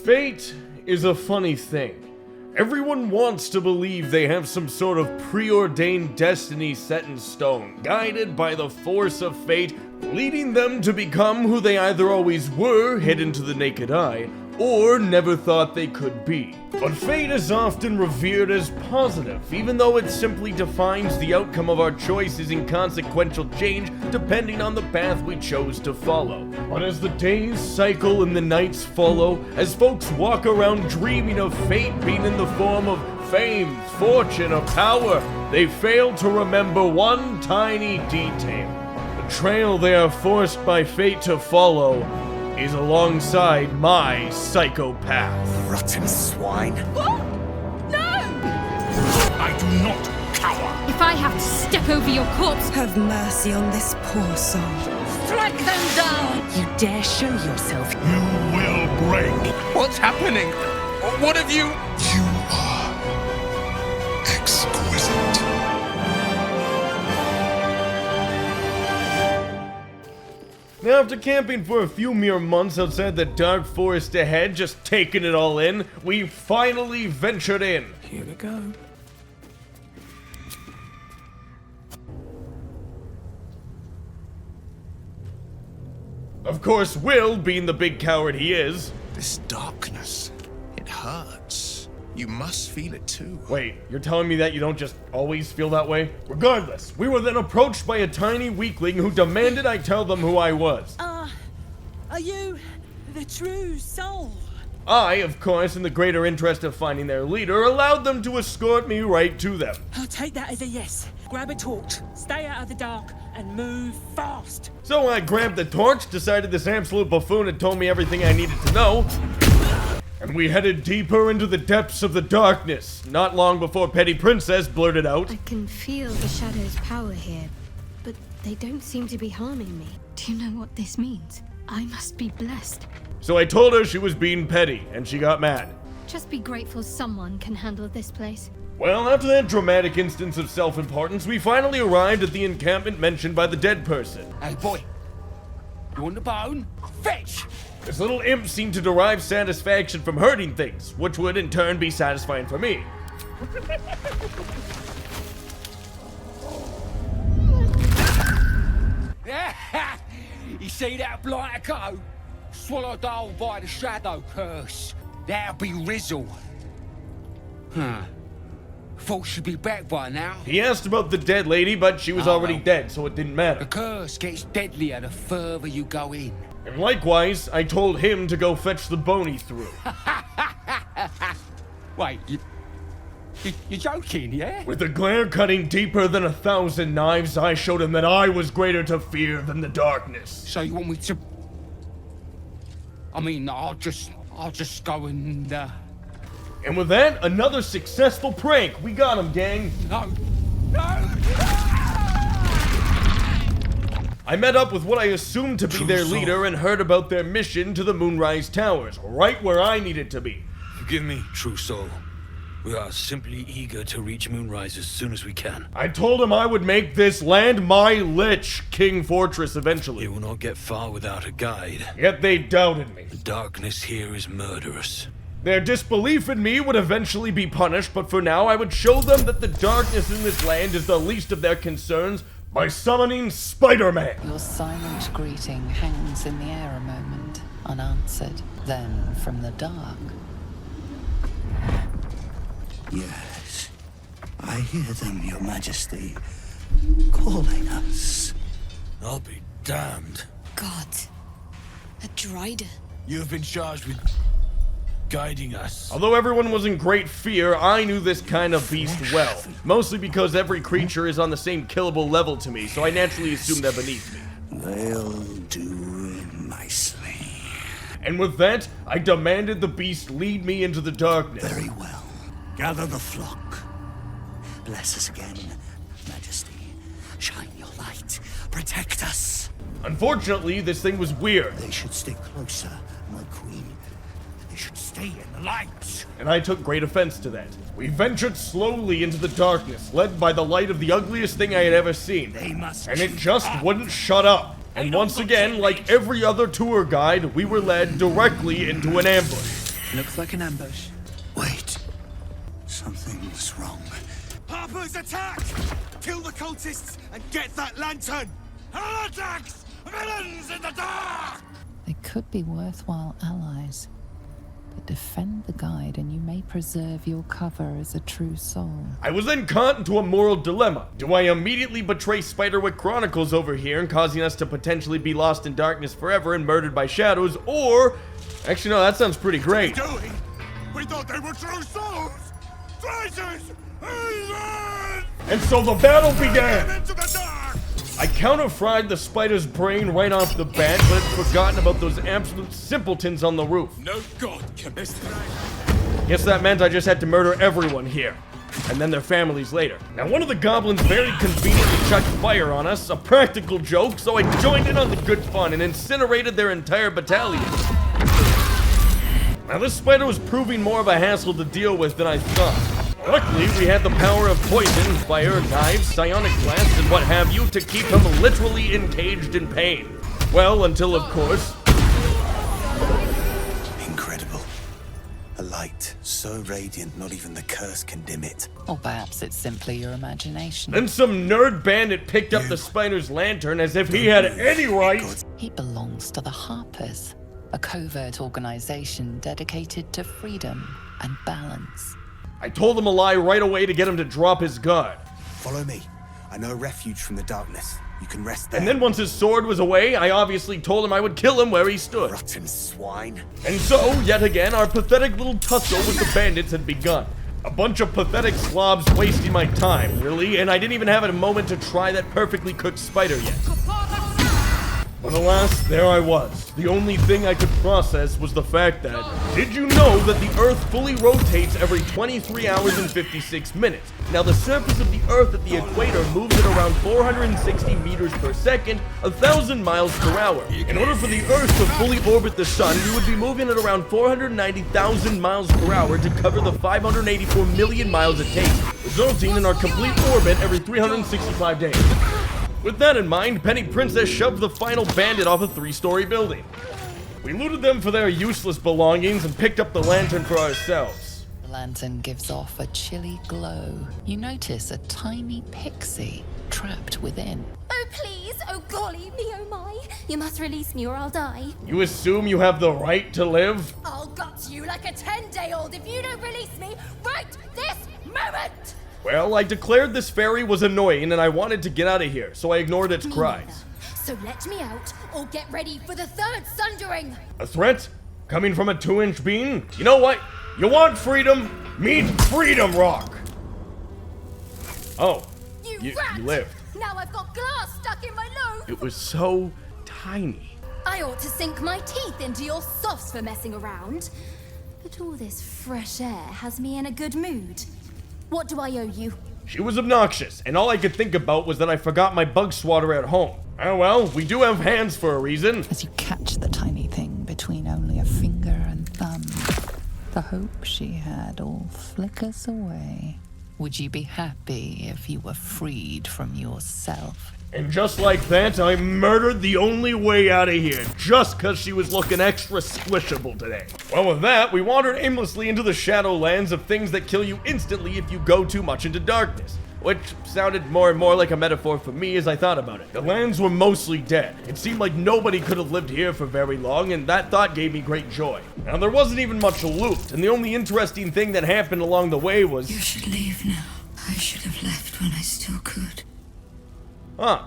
Fate is a funny thing. Everyone wants to believe they have some sort of preordained destiny set in stone, guided by the force of fate, leading them to become who they either always were, hidden to the naked eye, or never thought they could be. But fate is often revered as positive, even though it simply defines the outcome of our choices in consequential change depending on the path we chose to follow. But as the days cycle and the nights follow, as folks walk around dreaming of fate being in the form of fame, fortune, or power, they fail to remember one tiny detail. The trail they are forced by fate to follow is alongside my psychopath. Rotten swine. What? No! I do not cower. If I have to step over your corpse, Have mercy on this poor soul. strike them down! You dare show yourself. You will break. What's happening? What have you... You are exquisite. Now, after camping for a few mere months outside the dark forest ahead, just taking it all in, we finally ventured in. Here we go. Of course, Will, being the big coward he is. This darkness, it hurts. You must feel it too. Wait, you're telling me that you don't just always feel that way? Regardless, we were then approached by a tiny weakling who demanded I tell them who I was. Are you the true soul? I, of course, in the greater interest of finding their leader, allowed them to escort me right to them. I'll take that as a yes. Grab a torch, stay out of the dark, and move fast. So I grabbed the torch, decided this absolute buffoon had told me everything I needed to know, and we headed deeper into the depths of the darkness, not long before Petty Princess blurted out, I can feel the shadow's power here, but they don't seem to be harming me. Do you know what this means? I must be blessed. So I told her she was being petty, and she got mad. Just be grateful someone can handle this place. Well, after that dramatic instance of self-importance, we finally arrived at the encampment mentioned by the dead person. Hey, boy. You want the bone? Fetch! This little imp seemed to derive satisfaction from hurting things, which would in turn be satisfying for me. You see that blighter go? Swallowed whole by the shadow curse. That'll be Rizzle. Huh. Thought she'd be back by now. He asked about the dead lady, but she was already well. dead, so it didn't The matter. curse gets deadlier the further you go in. And likewise, I told him to go fetch the bone he threw. Wait, you're joking, yeah? With a glare cutting deeper than 1,000 knives, I showed him that I was greater to fear than the darkness. So you want me to... I mean, I'll just go and, And with that, another successful prank. We got him, gang. No! No! I met up with what I assumed to be their leader and heard about their mission to the Moonrise Towers, right where I needed to be. Forgive me, true soul. We are simply eager to reach Moonrise as soon as we can. I told him I would make this land my Lich King Fortress eventually. You will not get far without a guide. Yet they doubted me. The darkness here is murderous. Their disbelief in me would eventually be punished, but for now I would show them that the darkness in this land is the least of their concerns by summoning Spider-Man. Your silent greeting hangs in the air a moment, unanswered. Then, from the dark, Yes, I hear them, Your Majesty, calling us. I'll be damned. God, a Drider. You have been charged with guiding us. Although everyone was in great fear, I knew this kind of beast well. Mostly because every creature is on the same killable level to me, so I naturally assumed they're beneath me. They'll do nicely. And with that, I demanded the beast lead me into the darkness. Very well. Gather the flock. Bless us again, Majesty. Shine your light. Protect us. Unfortunately, this thing was weird, They should stay closer, my queen. They should stay in the light. and I took great offense to that. We ventured slowly into the darkness, led by the light of the ugliest thing I had ever seen. They must And it keep just up. wouldn't shut up. And once again, like every other tour guide, we were led directly into an ambush. Looks like an ambush. Wait. Something's wrong. Harpers, attack! Kill the cultists and get that lantern! Heretics! Villains in the dark! They could be worthwhile allies. But defend the guide and you may preserve your cover as a true soul. I was then caught into a moral dilemma. Do I immediately betray Spiderwick Chronicles over here and causing us to potentially be lost in darkness forever and murdered by shadows, or... Actually, no, that sounds pretty great. Doing? We thought they were true souls! Traitors! Heathens! And so the battle began! Into the dark! I counter-fried the spider's brain right off the bat, but had forgotten about those absolute simpletons on the roof. No god can miss them. Guess that meant I just had to murder everyone here. And then their families later. Now, one of the goblins very conveniently chucked fire on us, a practical joke, so I joined in on the good fun and incinerated their entire battalion. Now, this spider was proving more of a hassle to deal with than I thought. Luckily, we had the power of poison, fire, knives, psionic blast, and what have you to keep him literally encaged in pain. Well, until, of course... Incredible. A light so radiant not even the curse can dim it. Or perhaps it's simply your imagination. Then some nerd bandit picked up the spider's lantern as if he had any right. He belongs to the Harpers, a covert organization dedicated to freedom and balance. I told him a lie right away to get him to drop his guard. Follow me. I know a refuge from the darkness. You can rest there. And then once his sword was away, I obviously told him I would kill him where he stood. Rotten swine. And so, yet again, our pathetic little tussle with the bandits had begun. A bunch of pathetic slobs wasting my time, really, and I didn't even have a moment to try that perfectly cooked spider yet. But alas, there I was. The only thing I could process was the fact that, did you know that the Earth fully rotates every 23 hours and 56 minutes? Now, the surface of the Earth at the equator moves at around 460 meters per second, 1,000 miles per hour. In order for the Earth to fully orbit the Sun, we would be moving at around 490,000 miles per hour to cover the 584 million miles it takes, resulting in our complete orbit every 365 days. With that in mind, Penny Princess shoved the final bandit off a 3-story building. We looted them for their useless belongings and picked up the lantern for ourselves. The lantern gives off a chilly glow. You notice a tiny pixie trapped within. Oh, please! Oh, golly me, oh my! You must release me or I'll die. You assume you have the right to live? I'll gut you like a 10-day-old if you don't release me right this moment! Well, I declared this fairy was annoying and I wanted to get out of here, so I ignored its cries. So let me out, or get ready for the third sundering! A threat? Coming from a 2-inch bean? You know what? You want freedom? Meet Freedom Rock! Oh, you lived. Now I've got glass stuck in my nose! It was so tiny. I ought to sink my teeth into your softs for messing around. But all this fresh air has me in a good mood. What do I owe you? She was obnoxious, and all I could think about was that I forgot my bug swatter at home. Oh well, we do have hands for a reason. As you catch the tiny thing between only a finger and thumb, the hope she had all flickers away. Would you be happy if you were freed from yourself? And just like that, I murdered the only way out of here, just cause she was looking extra squishable today. Well, with that, we wandered aimlessly into the Shadowlands of things that kill you instantly if you go too much into darkness. Which sounded more and more like a metaphor for me as I thought about it. The lands were mostly dead. It seemed like nobody could have lived here for very long, and that thought gave me great joy. Now, there wasn't even much loot, and the only interesting thing that happened along the way was... You should leave now. I should have left when I still could. Huh.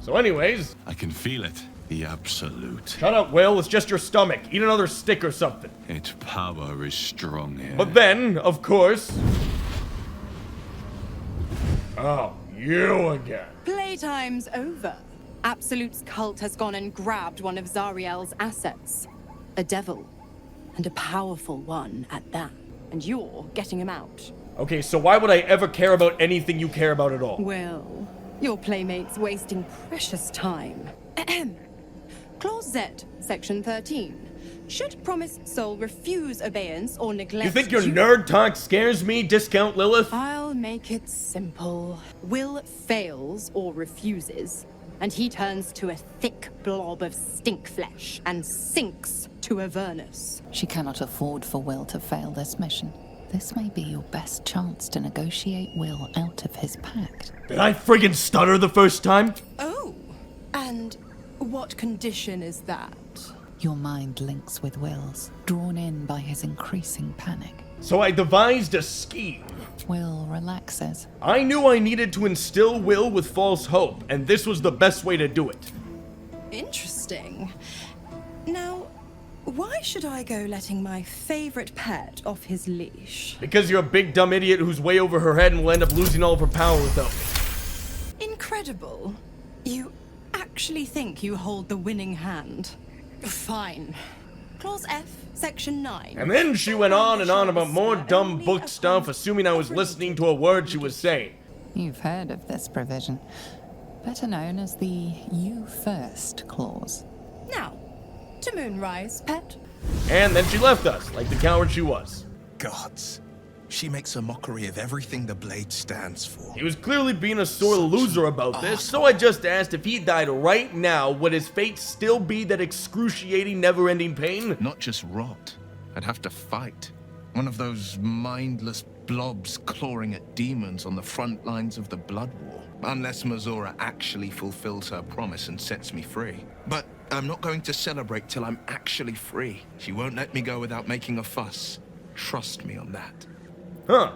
So anyways... I can feel it. The absolute. Shut up, Will. It's just your stomach. Eat another stick or something. Its power is strong here. But then, of course... Oh, you again. Playtime's over. Absolute's cult has gone and grabbed one of Zariel's assets. A devil. And a powerful one at that. And you're getting him out. Okay, so why would I ever care about anything you care about at all? Well, your playmate's wasting precious time. Clause Z, Section 13. Should promised soul refuse obeyance or neglect... You think your nerd talk scares me, Discount Lilith? I'll make it simple. Will fails or refuses, and he turns to a thick blob of stink flesh and sinks to Avernus. She cannot afford for Will to fail this mission. This may be your best chance to negotiate Will out of his pact. Did I friggin' stutter the first time? Oh, and what condition is that? Your mind links with Will's, drawn in by his increasing panic. So I devised a scheme. Will relaxes. I knew I needed to instill Will with false hope, and this was the best way to do it. Interesting. Now, why should I go letting my favorite pet off his leash? Because you're a big dumb idiot who's way over her head and will end up losing all of her power without me. Incredible. You actually think you hold the winning hand? Fine. Clause F, Section 9. And then she went on and on about more dumb book stuff, assuming I was listening to a word she was saying. You've heard of this provision, better known as the You First clause. Now, to Moonrise, pet. And then she left us, like the coward she was. Gods. She makes a mockery of everything the blade stands for. He was clearly being a sore loser about this, so I just asked if he died right now, would his fate still be that excruciating, never-ending pain? Not just rot. I'd have to fight. One of those mindless blobs clawing at demons on the front lines of the Blood War. Unless Mizora actually fulfills her promise and sets me free. But I'm not going to celebrate till I'm actually free. She won't let me go without making a fuss. Trust me on that. Huh.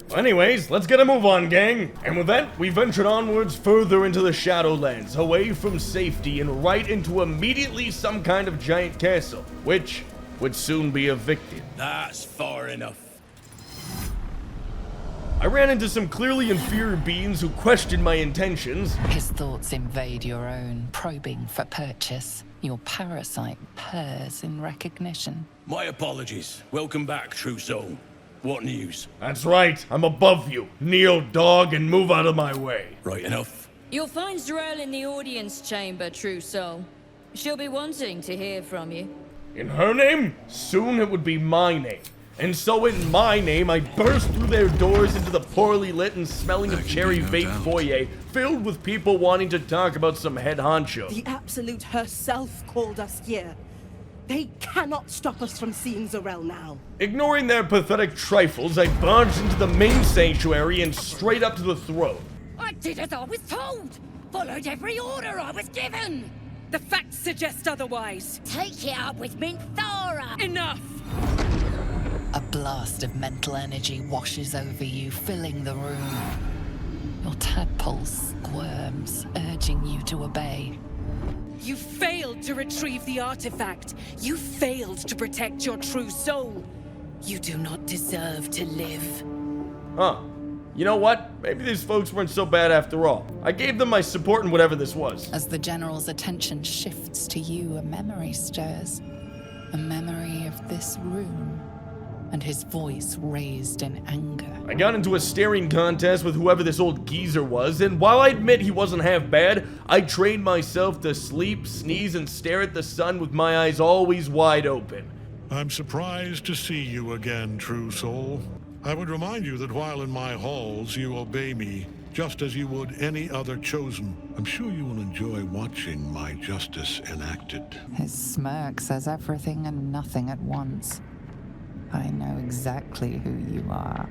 Well, anyways, let's get a move on, gang. And with that, we ventured onwards further into the Shadowlands, away from safety and right into immediately some kind of giant castle, which would soon be evicted. That's far enough. I ran into some clearly inferior beings who questioned my intentions. His thoughts invade your own, probing for purchase. Your parasite purrs in recognition. My apologies. Welcome back, true soul. What news? That's right, I'm above you. Kneel, dog, and move out of my way. Right enough. You'll find Z'rell in the audience chamber, true soul. She'll be wanting to hear from you. In her name, soon it would be my name. And so in my name, I burst through their doors into the poorly lit and smelling of cherry vape foyer, filled with people wanting to talk about some head honcho. The Absolute herself called us here. They cannot stop us from seeing Z'rell now. Ignoring their pathetic trifles, I barged into the main sanctuary and straight up to the throne. I did as I was told! Followed every order I was given! The facts suggest otherwise. Take it up with Mizora! Enough! A blast of mental energy washes over you, filling the room. Your tadpole squirms, urging you to obey. You failed to retrieve the artifact. You failed to protect your true soul. You do not deserve to live. Huh. You know what? Maybe these folks weren't so bad after all. I gave them my support in whatever this was. As the General's attention shifts to you, a memory stirs. A memory of this room. And his voice raised in anger. I got into a staring contest with whoever this old geezer was, and while I admit he wasn't half bad, I trained myself to sleep, sneeze, and stare at the sun with my eyes always wide open. I'm surprised to see you again, true soul. I would remind you that while in my halls, you obey me, just as you would any other chosen. I'm sure you will enjoy watching my justice enacted. His smirk says everything and nothing at once. I know exactly who you are,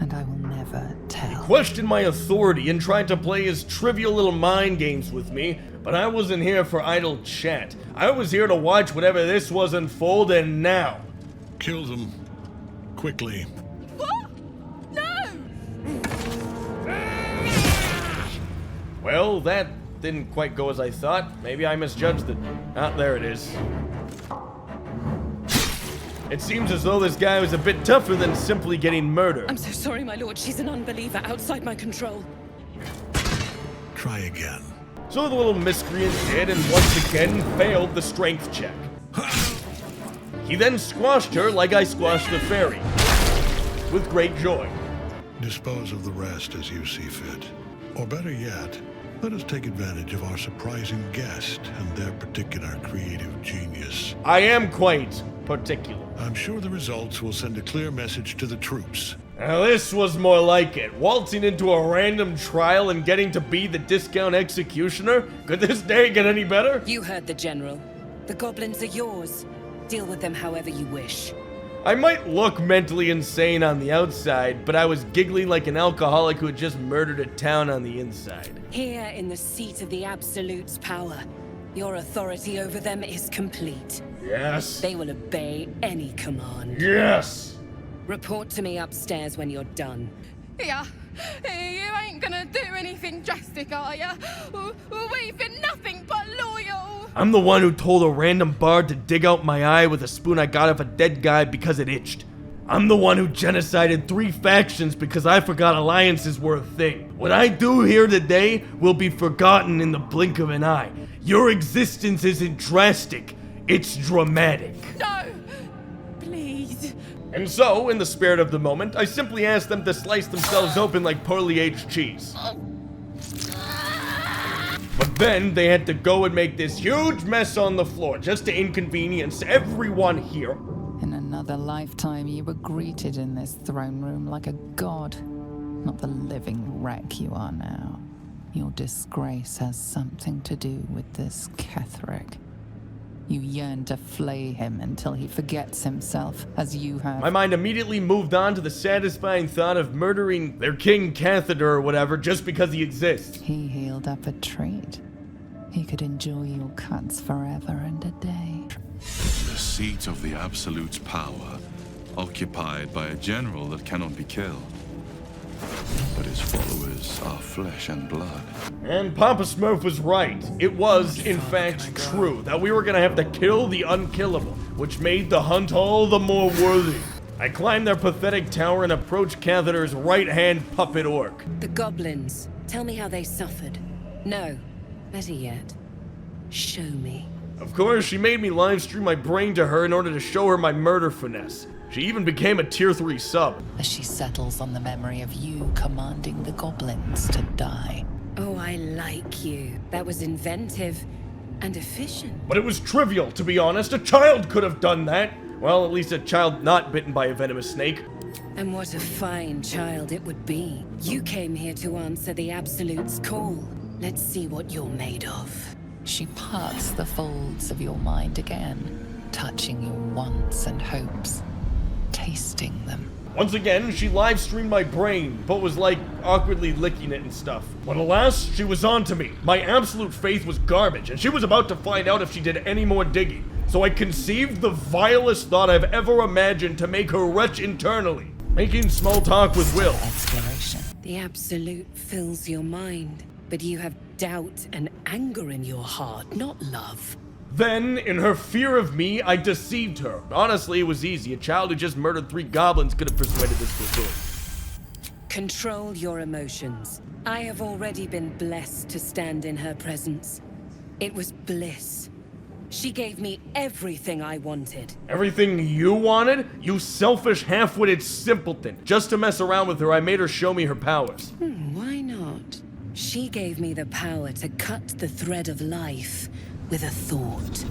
and I will never tell. He questioned my authority and tried to play his trivial little mind games with me, but I wasn't here for idle chat. I was here to watch whatever this was unfold, and now. Kill them. Quickly. What? No! Well, that didn't quite go as I thought. Maybe I misjudged it. Ah, there it is. It seems as though this guy was a bit tougher than simply getting murdered. I'm so sorry, my lord. She's an unbeliever outside my control. Try again. So the little miscreant did, and once again failed the strength check. He then squashed her like I squashed the fairy, with great joy. Dispose of the rest as you see fit. Or better yet, let us take advantage of our surprising guest and their particular creative genius. I am quite particular. I'm sure the results will send a clear message to the troops. Now this was more like it. Waltzing into a random trial and getting to be the discount executioner? Could this day get any better? You heard the General. The goblins are yours. Deal with them however you wish. I might look mentally insane on the outside, but I was giggling like an alcoholic who had just murdered a town on the inside. Here in the seat of the Absolute's power, your authority over them is complete. Yes. They will obey any command. Yes. Report to me upstairs when you're done. Yeah, you ain't gonna do anything drastic, are ya? We've been nothing but loyal. I'm the one who told a random bard to dig out my eye with a spoon I got off a dead guy because it itched. I'm the one who genocided 3 factions because I forgot alliances were a thing. What I do here today will be forgotten in the blink of an eye. Your existence isn't drastic, it's dramatic. No, please. And so, in the spirit of the moment, I simply asked them to slice themselves open like poorly aged cheese. But then they had to go and make this huge mess on the floor just to inconvenience everyone here. In another lifetime, you were greeted in this throne room like a god, not the living wreck you are now. Your disgrace has something to do with this ketheric. You yearn to flay him until he forgets himself, as you have. My mind immediately moved on to the satisfying thought of murdering their king catheter or whatever just because he exists. He healed up a treat. He could enjoy your cuts forever and a day. The seat of the Absolute's power, occupied by a general that cannot be killed. But his followers are flesh and blood. And Papa Smurf was right. It was, in fact, true that we were gonna have to kill the unkillable, which made the hunt all the more worthy. I climbed their pathetic tower and approached Catheter's right-hand puppet orc. The goblins. Tell me how they suffered. No, better yet, show me. Of course, she made me livestream my brain to her in order to show her my murder finesse. She even became a tier 3 sub. As she settles on the memory of you commanding the goblins to die. Oh, I like you. That was inventive and efficient. But it was trivial, to be honest. A child could have done that. Well, at least a child not bitten by a venomous snake. And what a fine child it would be. You came here to answer the Absolute's call. Let's see what you're made of. She parts the folds of your mind again, touching your wants and hopes, tasting them. Once again, she live-streamed my brain, but was like awkwardly licking it and stuff. But alas, she was on to me. My absolute faith was garbage, and she was about to find out if she did any more digging. So I conceived the vilest thought I've ever imagined to make her retch internally. Making small talk with Will. Exploration. The Absolute fills your mind, but you have doubt and anger in your heart, not love. Then, in her fear of me, I deceived her. Honestly, it was easy. A child who just murdered 3 goblins could have persuaded this to do it. Control your emotions. I have already been blessed to stand in her presence. It was bliss. She gave me everything I wanted. Everything you wanted? You selfish, half-witted simpleton. Just to mess around with her, I made her show me her powers. Why not? She gave me the power to cut the thread of life with a thought.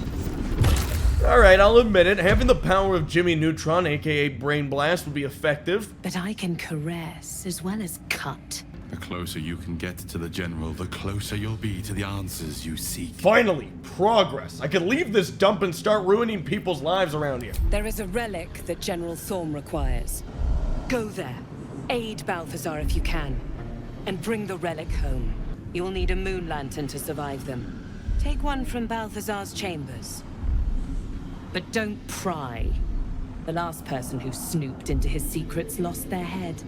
Alright, I'll admit it. Having the power of Jimmy Neutron, aka Brain Blast, would be effective. But I can caress as well as cut. The closer you can get to the General, the closer you'll be to the answers you seek. Finally, progress. I can leave this dump and start ruining people's lives around here. There is a relic that General Thorm requires. Go there. Aid Balthazar if you can. And bring the relic home. You'll need a moon lantern to survive them. Take one from Balthazar's chambers. But don't pry. The last person who snooped into his secrets lost their head.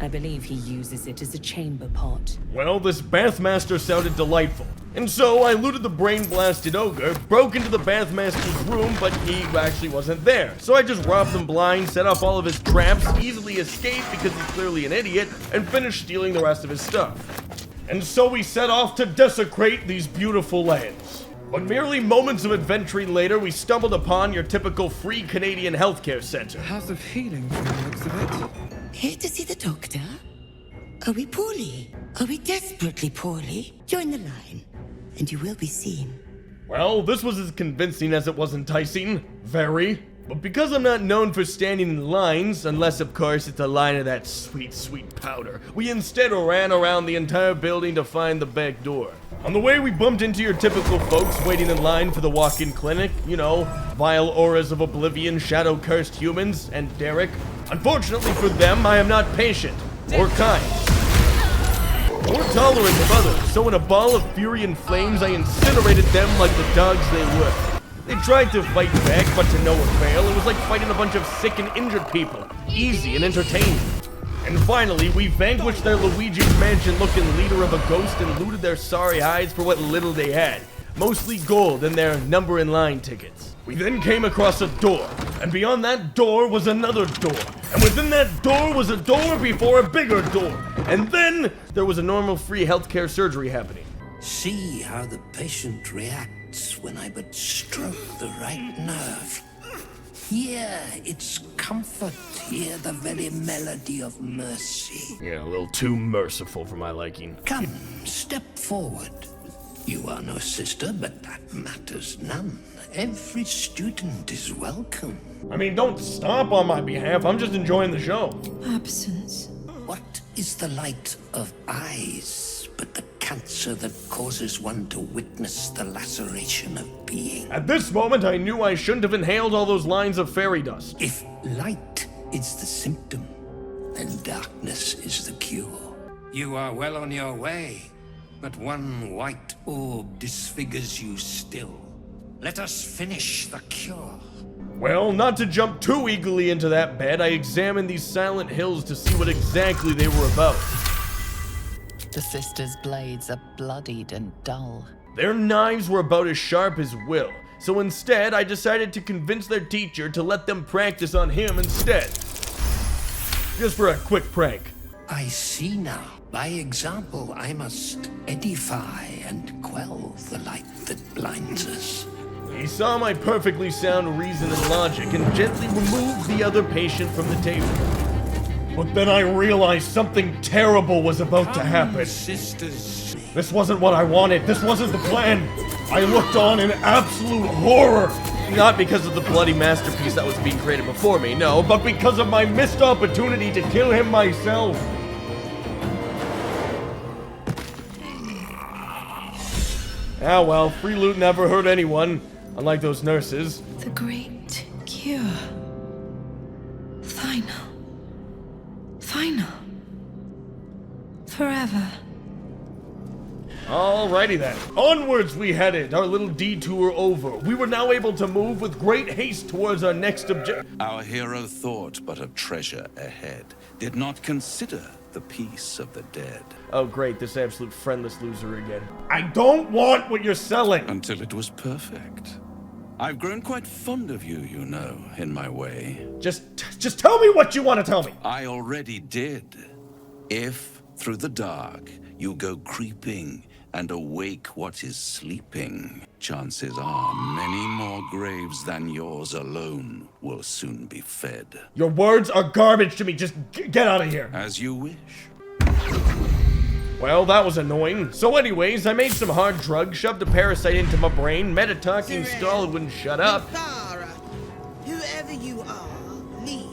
I believe he uses it as a chamber pot. Well, this Bathmaster sounded delightful. And so I looted the brain-blasted ogre, broke into the Bathmaster's room, but he actually wasn't there. So I just robbed him blind, set off all of his traps, easily escaped because he's clearly an idiot, and finished stealing the rest of his stuff. And so we set off to desecrate these beautiful lands. But merely moments of adventuring later, we stumbled upon your typical free Canadian healthcare center. House of healing from the looks of it. Here to see the doctor? Are we poorly? Are we desperately poorly? Join the line, and you will be seen. Well, this was as convincing as it was enticing. Very. But because I'm not known for standing in lines, unless of course it's a line of that sweet, sweet powder, we instead ran around the entire building to find the back door. On the way, we bumped into your typical folks waiting in line for the walk-in clinic. You know, vile auras of oblivion, shadow-cursed humans, and Derek. Unfortunately for them, I am not patient, or kind, or tolerant of others, so in a ball of fury and flames, I incinerated them like the dogs they were. They tried to fight back, but to no avail. It was like fighting a bunch of sick and injured people. Easy and entertaining. And finally, we vanquished their Luigi's Mansion-looking leader of a ghost and looted their sorry hides for what little they had. Mostly gold and their number-in-line tickets. We then came across a door, and beyond that door was another door. And within that door was a door before a bigger door. And then there was a normal free healthcare surgery happening. See how the patient reacts when I but stroke the right nerve. Hear its comfort, hear the very melody of mercy. Yeah, a little too merciful for my liking. Come, step forward. You are no sister, but that matters none. Every student is welcome. I mean, don't stomp on my behalf, I'm just enjoying the show. Absence. What is the light of eyes but the cancer that causes one to witness the laceration of being? At this moment, I knew I shouldn't have inhaled all those lines of fairy dust. If light is the symptom, then darkness is the cure. You are well on your way, but one white orb disfigures you still. Let us finish the cure. Well, not to jump too eagerly into that bed, I examined these silent hills to see what exactly they were about. The sisters' blades are bloodied and dull. Their knives were about as sharp as Will, so instead I decided to convince their teacher to let them practice on him instead. Just for a quick prank. I see now. By example, I must edify and quell the light that blinds us. He saw my perfectly sound reason and logic and gently removed the other patient from the table. But then I realized something terrible was about to happen. Sisters. This wasn't what I wanted. This wasn't the plan. I looked on in absolute horror. Not because of the bloody masterpiece that was being created before me, no, but because of my missed opportunity to kill him myself. Ah well, free loot never hurt anyone, unlike those nurses. The great cure. Final. Final. Forever. Alrighty then. Onwards we headed, our little detour over. We were now able to move with great haste towards our next objective. Our hero thought but of treasure ahead, did not consider the peace of the dead. Oh great, this absolute friendless loser again. I don't want what you're selling! Until it was perfect. I've grown quite fond of you, you know, in my way. Just tell me what you want to tell me! I already did. If, through the dark, you go creeping and awake what is sleeping, chances are many more graves than yours alone will soon be fed. Your words are garbage to me, just get out of here. As you wish. Well, that was annoying. So anyways, I made some hard drugs, shoved a parasite into my brain, met a talking skull who wouldn't shut up. Mizora, whoever you are, leave.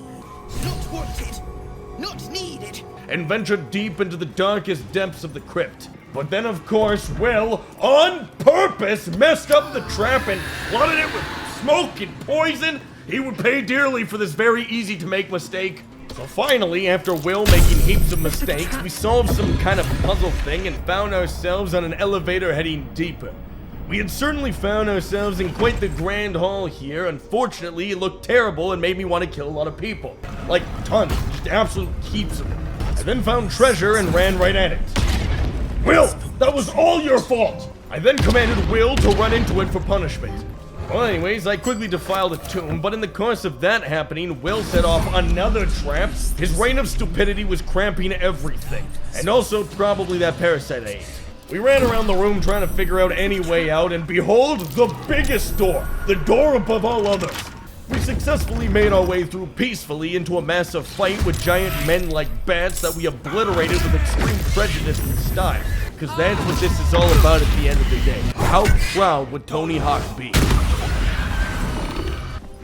Not wanted, not needed. And ventured deep into the darkest depths of the crypt. But then, of course, Will, on purpose, messed up the trap and flooded it with smoke and poison. He would pay dearly for this very easy-to-make mistake. So finally, after Will making heaps of mistakes, we solved some kind of puzzle thing and found ourselves on an elevator heading deeper. We had certainly found ourselves in quite the grand hall here. Unfortunately, it looked terrible and made me want to kill a lot of people. Like, tons, just absolute heaps of them. I then found treasure and ran right at it. Will, that was all your fault! I then commanded Will to run into it for punishment. Well, anyways, I quickly defiled a tomb, but in the course of that happening, Will set off another trap. His reign of stupidity was cramping everything, and also probably that parasite I ate. We ran around the room trying to figure out any way out, and behold, the biggest door! The door above all others! We successfully made our way through peacefully into a massive fight with giant men like bats that we obliterated with extreme prejudice and style. Because that's what this is all about at the end of the day. How proud would Tony Hawk be?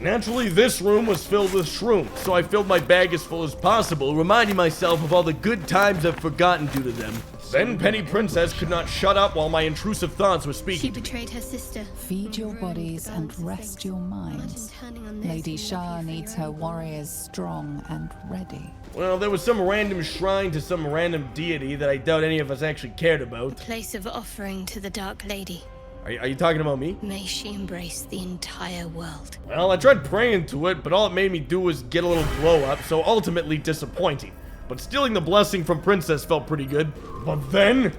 Naturally, this room was filled with shrooms, so I filled my bag as full as possible, reminding myself of all the good times I've forgotten due to them. Then Penny Princess could not shut up while my intrusive thoughts were speaking. She betrayed her sister. Feed your bodies and rest your minds. Lady Shar needs her warriors strong and ready. Well, there was some random shrine to some random deity that I doubt any of us actually cared about. Place of offering to the Dark Lady. Are you talking about me? May she embrace the entire world. Well, I tried praying to it, but all it made me do was get a little glow up, so ultimately disappointing. But stealing the blessing from Princess felt pretty good. But then,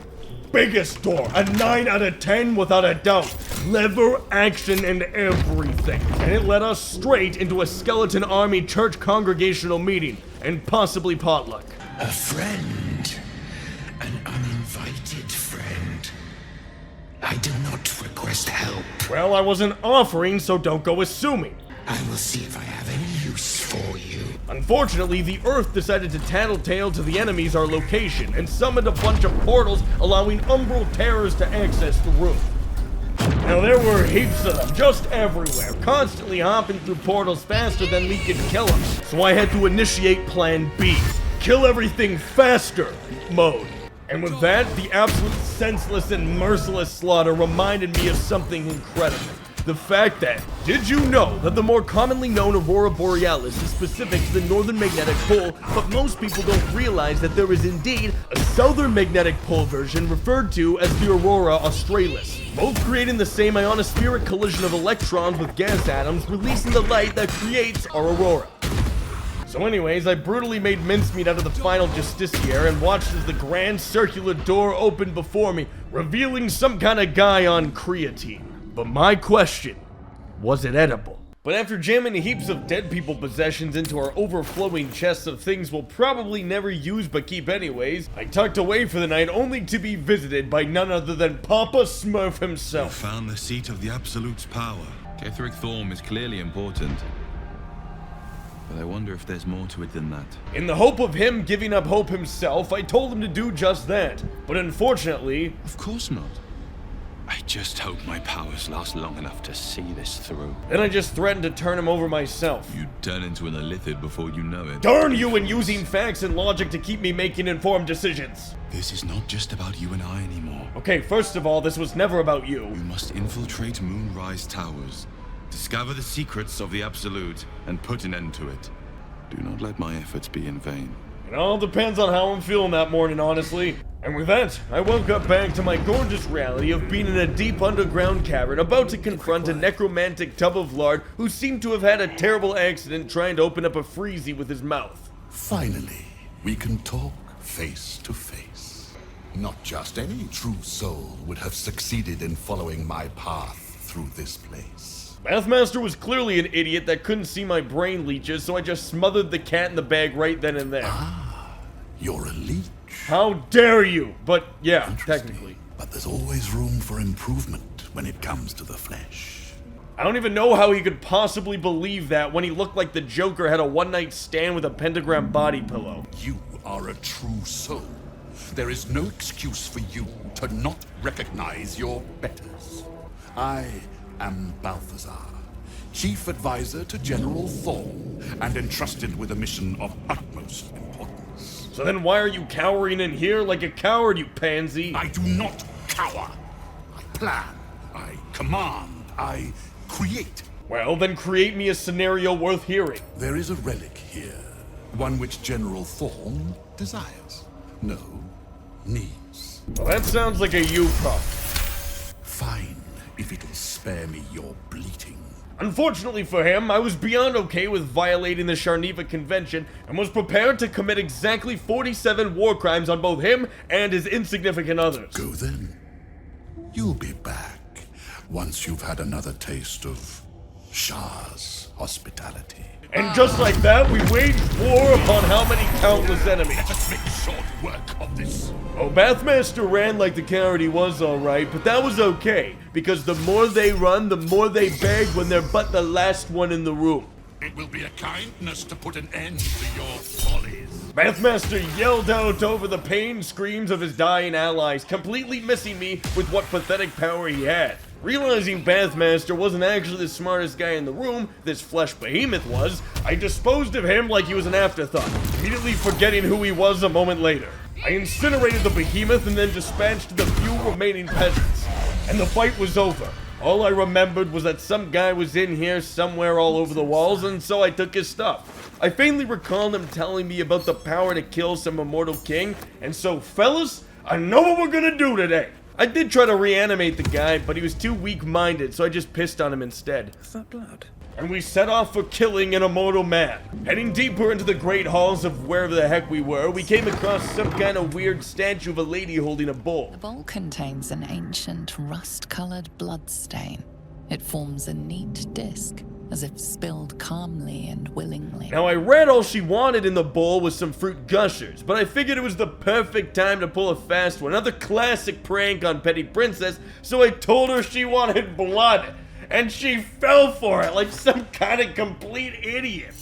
biggest door, a 9 out of 10 without a doubt. Lever, action, and everything. And it led us straight into a skeleton army church congregational meeting, and possibly potluck. A friend. An uninvited friend. I do not request help. Well, I wasn't offering, so don't go assuming. I will see if I have any use for you. Unfortunately, the Earth decided to tattletale to the enemies our location and summoned a bunch of portals, allowing umbral terrors to access the room. Now, there were heaps of them, just everywhere, constantly hopping through portals faster than we could kill them. So I had to initiate Plan B, kill everything faster mode. And with that, the absolute senseless and merciless slaughter reminded me of something incredible. The fact that, did you know that the more commonly known Aurora Borealis is specific to the northern magnetic pole, but most people don't realize that there is indeed a southern magnetic pole version referred to as the Aurora Australis, both creating the same ionospheric collision of electrons with gas atoms, releasing the light that creates our aurora. So anyways, I brutally made mincemeat out of the final justiciar and watched as the grand circular door opened before me, revealing some kind of guy on creatine. But my question, was it edible? But after jamming heaps of dead people possessions into our overflowing chests of things we'll probably never use but keep anyways, I tucked away for the night only to be visited by none other than Papa Smurf himself. You found the seat of the Absolute's power. Ketheric Thorm is clearly important. But I wonder if there's more to it than that. In the hope of him giving up hope himself, I told him to do just that. But unfortunately... Of course not. I just hope my powers last long enough to see this through. Then I just threatened to turn him over myself. You'd turn into an Illithid before you know it. Darn you and using facts and logic to keep me making informed decisions. This is not just about you and I anymore. Okay, first of all, this was never about you. You must infiltrate Moonrise Towers, discover the secrets of the Absolute, and put an end to it. Do not let my efforts be in vain. It all depends on how I'm feeling that morning, honestly. And with that, I woke up back to my gorgeous reality of being in a deep underground cavern about to confront a necromantic tub of lard who seemed to have had a terrible accident trying to open up a freezy with his mouth. Finally, we can talk face to face. Not just any true soul would have succeeded in following my path through this place. Bathmaster was clearly an idiot that couldn't see my brain leeches, so I just smothered the cat in the bag right then and there. Ah, you're a leech. How dare you? But yeah, technically. But there's always room for improvement when it comes to the flesh. I don't even know how he could possibly believe that when he looked like the Joker had a one-night stand with a pentagram body pillow. You are a true soul. There is no excuse for you to not recognize your betters. I am Balthazar, Chief Advisor to General Thorm, and entrusted with a mission of utmost importance. So then why are you cowering in here like a coward, you pansy? I do not cower. I plan, I command, I create. Well, then create me a scenario worth hearing. There is a relic here, one which General Thorm desires. No, needs. Well, that sounds like a you problem. Fine, if it'll spare me your bleating. Unfortunately for him, I was beyond okay with violating the Sharniva Convention and was prepared to commit exactly 47 war crimes on both him and his insignificant others. Go then. You'll be back once you've had another taste of Shar's hospitality. And just like that, we waged war upon how many countless enemies. Let us make short work of this. Oh, Bathmaster ran like the coward he was, alright, but that was okay, because the more they run, the more they beg when they're but the last one in the room. It will be a kindness to put an end to your follies. Bathmaster yelled out over the pain screams of his dying allies, completely missing me with what pathetic power he had. Realizing Bathmaster wasn't actually the smartest guy in the room, this flesh behemoth was, I disposed of him like he was an afterthought, immediately forgetting who he was a moment later. I incinerated the behemoth and then dispatched the few remaining peasants. And the fight was over. All I remembered was that some guy was in here somewhere all over the walls, and so I took his stuff. I faintly recall him telling me about the power to kill some immortal king, and so fellas, I know what we're gonna do today. I did try to reanimate the guy, but he was too weak-minded, so I just pissed on him instead. Is that blood? And we set off for killing an immortal man. Heading deeper into the great halls of wherever the heck we were, we came across some kind of weird statue of a lady holding a bowl. The bowl contains an ancient, rust-colored blood stain. It forms a neat disc, as if spilled calmly and willingly. Now, I read all she wanted in the bowl was some fruit gushers, but I figured it was the perfect time to pull a fast one, another classic prank on Petty Princess, so I told her she wanted blood. And she fell for it like some kind of complete idiot.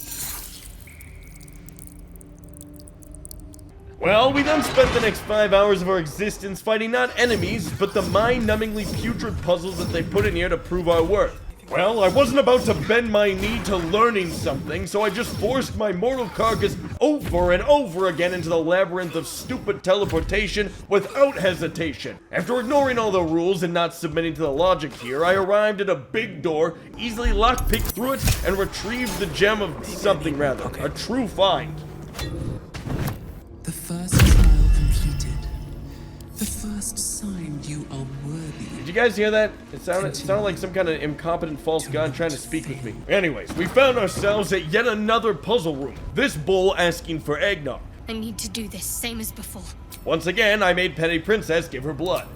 Well, we then spent the next 5 hours of our existence fighting not enemies, but the mind-numbingly putrid puzzles that they put in here to prove our worth. Well, I wasn't about to bend my knee to learning something, so I just forced my mortal carcass over and over again into the labyrinth of stupid teleportation without hesitation. After ignoring all the rules and not submitting to the logic here, I arrived at a big door, easily lockpicked through it, and retrieved the gem of something rather, a true find. The first trial completed. The first sign you are worthy. Did you guys hear that? It sounded like some kind of incompetent false god trying to speak with me. Anyways, we found ourselves at yet another puzzle room. This bowl asking for eggnog. I need to do this, same as before. Once again, I made Petty Princess give her blood.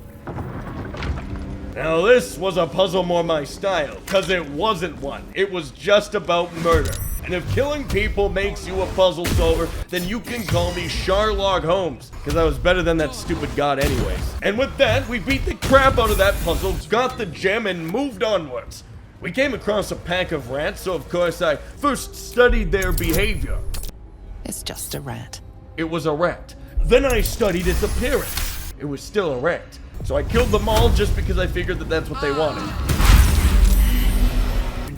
Now this was a puzzle more my style, cause it wasn't one. It was just about murder. And if killing people makes you a puzzle solver, then you can call me Sherlock Holmes, because I was better than that stupid god anyways. And with that, we beat the crap out of that puzzle, got the gem, and moved onwards. We came across a pack of rats, so of course I first studied their behavior. It's just a rat. It was a rat. Then I studied its appearance. It was still a rat. So I killed them all just because I figured that that's what they wanted.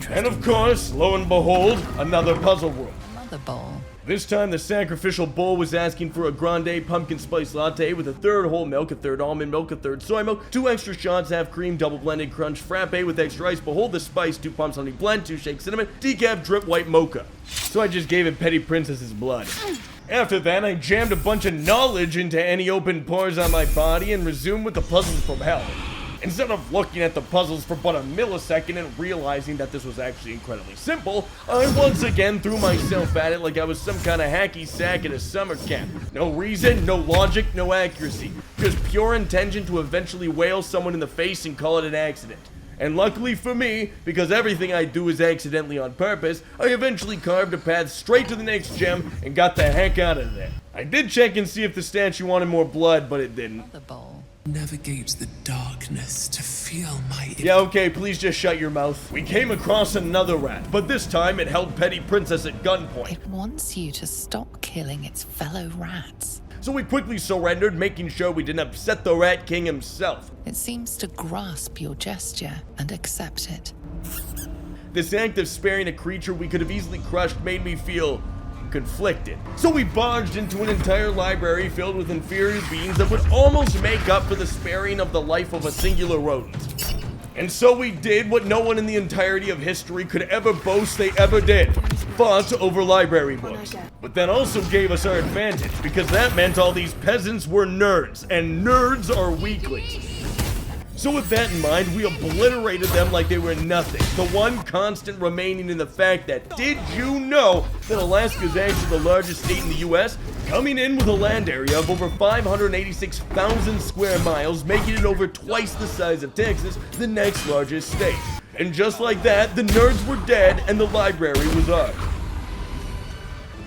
And of course, lo and behold, another puzzle room. Another bowl. This time the sacrificial bowl was asking for a grande pumpkin spice latte with a third whole milk, a third almond milk, a third soy milk, 2 extra shots, half cream, double blended crunch frappe with extra ice, behold the spice, 2 pumps honey blend, 2 shakes cinnamon, decaf drip white mocha. So I just gave it Petty Princess's blood. After that, I jammed a bunch of knowledge into any open pores on my body and resumed with the puzzles from hell. Instead of looking at the puzzles for but a millisecond and realizing that this was actually incredibly simple, I once again threw myself at it like I was some kind of hacky sack at a summer camp. No reason, no logic, no accuracy. Just pure intention to eventually whale someone in the face and call it an accident. And luckily for me, because everything I do is accidentally on purpose, I eventually carved a path straight to the next gem and got the heck out of there. I did check and see if the statue wanted more blood, but it didn't. The bowl. Navigate the darkness to feel my... Yeah, okay, please just shut your mouth. We came across another rat, but this time it held Petty Princess at gunpoint. It wants you to stop killing its fellow rats. So we quickly surrendered, making sure we didn't upset the Rat King himself. It seems to grasp your gesture and accept it. This act of sparing a creature we could have easily crushed made me feel conflicted. So we barged into an entire library filled with inferior beings that would almost make up for the sparing of the life of a singular rodent. And so we did what no one in the entirety of history could ever boast they ever did. Fought over library books. But that also gave us our advantage, because that meant all these peasants were nerds, and nerds are weaklings. So with that in mind, we obliterated them like they were nothing. The one constant remaining in the fact that, did you know that Alaska is actually the largest state in the US? Coming in with a land area of over 586,000 square miles, making it over twice the size of Texas, the next largest state. And just like that, the nerds were dead and the library was ours.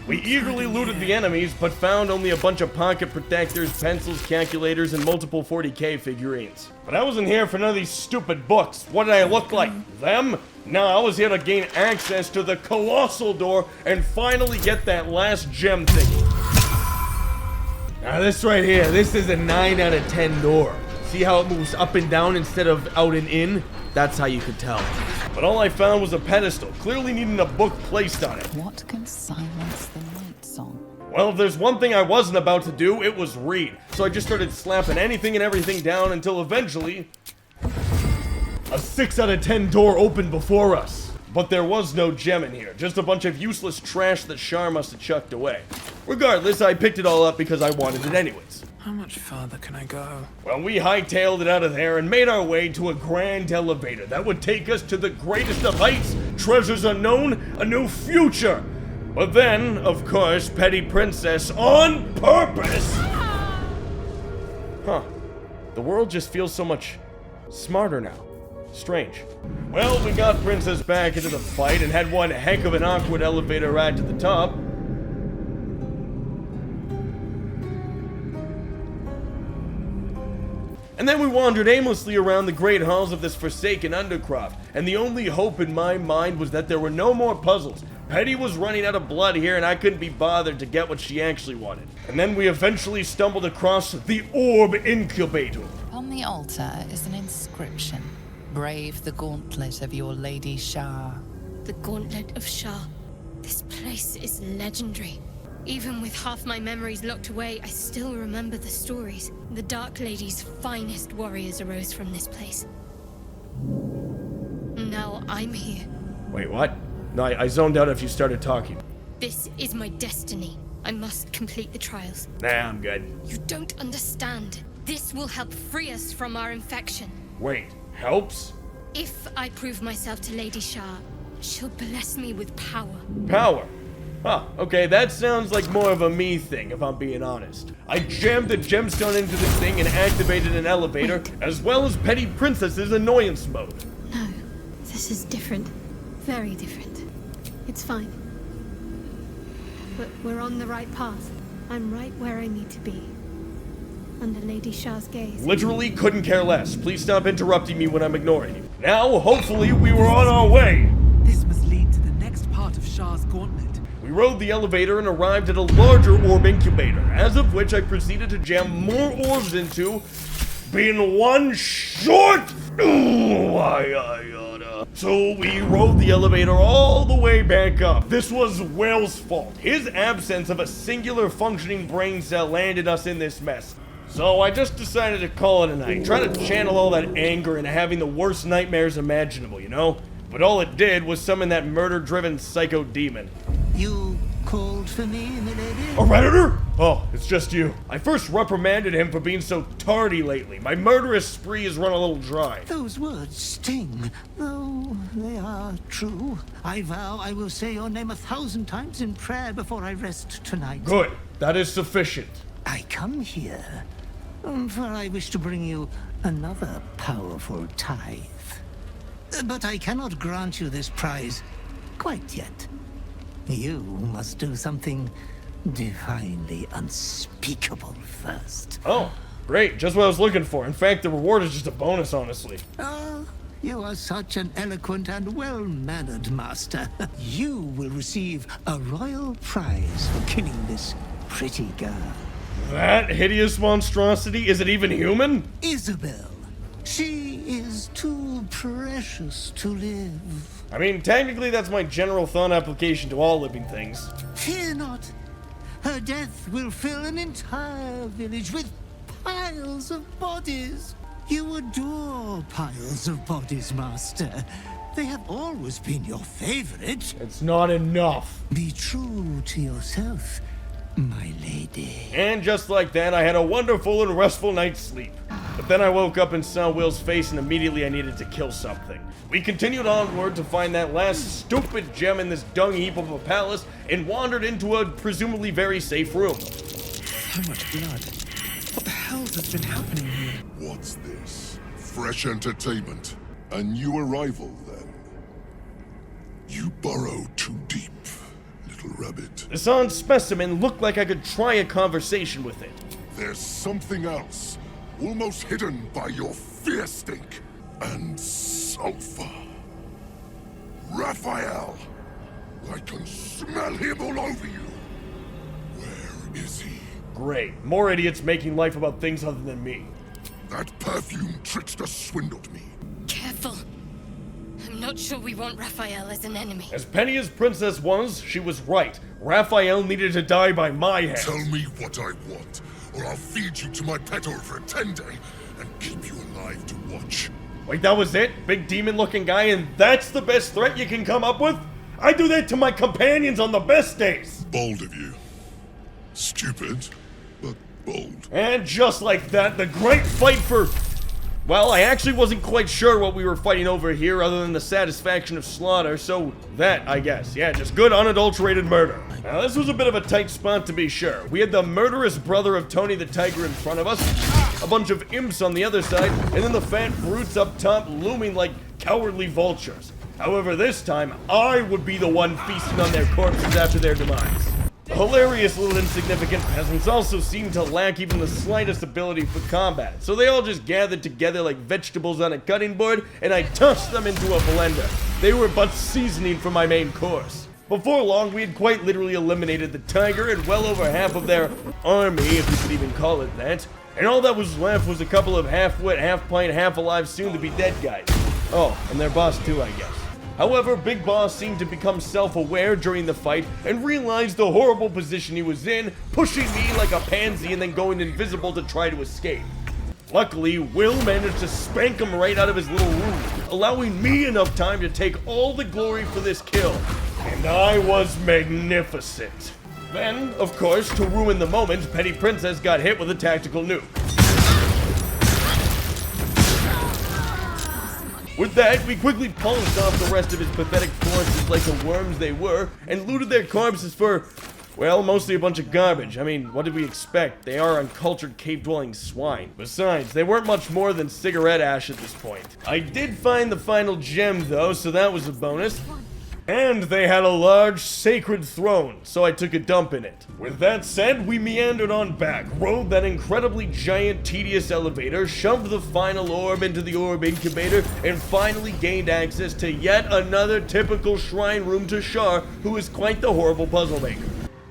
We eagerly looted the enemies, but found only a bunch of pocket protectors, pencils, calculators, and multiple 40K figurines. But I wasn't here for none of these stupid books. What did I look like? Them? No, I was here to gain access to the colossal door and finally get that last gem thingy. Now this right here, this is a 9 out of 10 door. See how it moves up and down instead of out and in? That's how you could tell. But all I found was a pedestal, clearly needing a book placed on it. What can silence the nightsong? Well, if there's one thing I wasn't about to do, it was read. So I just started slapping anything and everything down until eventually a 6 out of 10 door opened before us. But there was no gem in here, just a bunch of useless trash that Shar must have chucked away. Regardless, I picked it all up because I wanted it anyways. How much further can I go? Well, we hightailed it out of there and made our way to a grand elevator that would take us to the greatest of heights, treasures unknown, a new future. But then, of course, Petty Princess, on purpose! Huh. The world just feels so much smarter now. Strange. Well, we got Princess back into the fight and had one heck of an awkward elevator ride to the top. And then we wandered aimlessly around the great halls of this forsaken undercroft, and the only hope in my mind was that there were no more puzzles. Petty was running out of blood here, and I couldn't be bothered to get what she actually wanted. And then we eventually stumbled across the Orb Incubator. On the altar is an inscription. Brave the gauntlet of your Lady Shar. The Gauntlet of Shar. This place is legendary. Even with half my memories locked away, I still remember the stories. The Dark Lady's finest warriors arose from this place. Now I'm here. Wait, what? No, I zoned out if you started talking. This is my destiny. I must complete the trials. Nah, I'm good. You don't understand. This will help free us from our infection. Wait, helps? If I prove myself to Lady Shar, she'll bless me with power. Power? Huh, okay, that sounds like more of a me thing, if I'm being honest. I jammed the gemstone into this thing and activated an elevator, as well as Petty Princess's annoyance mode. No, this is different. Very different. It's fine. But we're on the right path. I'm right where I need to be. Under Lady Shar's gaze. Literally couldn't care less. Please stop interrupting me when I'm ignoring you. Now, hopefully, we were on our way. This must lead to the next part of Shar's gauntlet. We rode the elevator and arrived at a larger orb incubator, as of which I proceeded to jam more orbs into, being one short. So we rode the elevator all the way back up. This was Will's fault. His absence of a singular functioning brain cell landed us in this mess. So I just decided to call it a night, try to channel all that anger into having the worst nightmares imaginable, you know? But all it did was summon that murder-driven psycho demon. You called for me, milady? A redditor? Oh, it's just you. I first reprimanded him for being so tardy lately. My murderous spree has run a little dry. Those words sting, though they are true. I vow I will say your name 1,000 times in prayer before I rest tonight. Good. That is sufficient. I come here, for I wish to bring you another powerful tithe. But I cannot grant you this prize quite yet. You must do something divinely unspeakable first. Oh, great. Just what I was looking for. In fact, the reward is just a bonus, honestly. Ah, you are such an eloquent and well-mannered master. You will receive a royal prize for killing this pretty girl. That hideous monstrosity? Is it even human? Isobel. She is too precious to live. I mean, technically that's my general thought application to all living things. Fear not. Her death will fill an entire village with piles of bodies. You adore piles of bodies, Master. They have always been your favorite. It's not enough. Be true to yourself, my lady. And just like that, I had a wonderful and restful night's sleep. But then I woke up and saw Will's face, and immediately I needed to kill something. We continued onward to find that last stupid gem in this dung heap of a palace, and wandered into a presumably very safe room. So much blood. What the hell has been happening here? What's this? Fresh entertainment? A new arrival, then? You burrow too deep, little rabbit. This on specimen looked like I could try a conversation with it. There's something else, almost hidden by your fear stink and sulfur. Raphael! I can smell him all over you. Where is he? Great. More idiots making life about things other than me. That perfume trickster swindled me. Careful. I'm not sure we want Raphael as an enemy. As petty as Princess was, she was right. Raphael needed to die by my hand. Tell me what I want, or I'll feed you to my pet over a 10-day and keep you alive to watch. Wait, that was it? Big demon-looking guy, and that's the best threat you can come up with? I do that to my companions on the best days! Bold of you. Stupid, but bold. And just like that, the great fight for... Well, I actually wasn't quite sure what we were fighting over here other than the satisfaction of slaughter, so that, I guess. Yeah, just good unadulterated murder. Now, this was a bit of a tight spot to be sure. We had the murderous brother of Tony the Tiger in front of us, a bunch of imps on the other side, and then the fat brutes up top looming like cowardly vultures. However, this time, I would be the one feasting on their corpses after their demise. The hilarious little insignificant peasants also seemed to lack even the slightest ability for combat, so they all just gathered together like vegetables on a cutting board, and I tossed them into a blender. They were but seasoning for my main course. Before long, we had quite literally eliminated the tiger and well over half of their army, if you could even call it that, and all that was left was a couple of half-wit, half-pint, half-alive, soon-to-be-dead guys. Oh, and their boss too, I guess. However, Big Boss seemed to become self-aware during the fight and realized the horrible position he was in, pushing me like a pansy and then going invisible to try to escape. Luckily, Will managed to spank him right out of his little room, allowing me enough time to take all the glory for this kill. And I was magnificent. Then, of course, to ruin the moment, Petty Princess got hit with a tactical nuke. With that, we quickly polished off the rest of his pathetic forces like the worms they were, and looted their corpses for, well, mostly a bunch of garbage. I mean, what did we expect? They are uncultured cave-dwelling swine. Besides, they weren't much more than cigarette ash at this point. I did find the final gem, though, so that was a bonus. And they had a large sacred throne, so I took a dump in it. With that said, we meandered on back, rode that incredibly giant, tedious elevator, shoved the final orb into the orb incubator, and finally gained access to yet another typical shrine room to Shar, who is quite the horrible puzzle maker.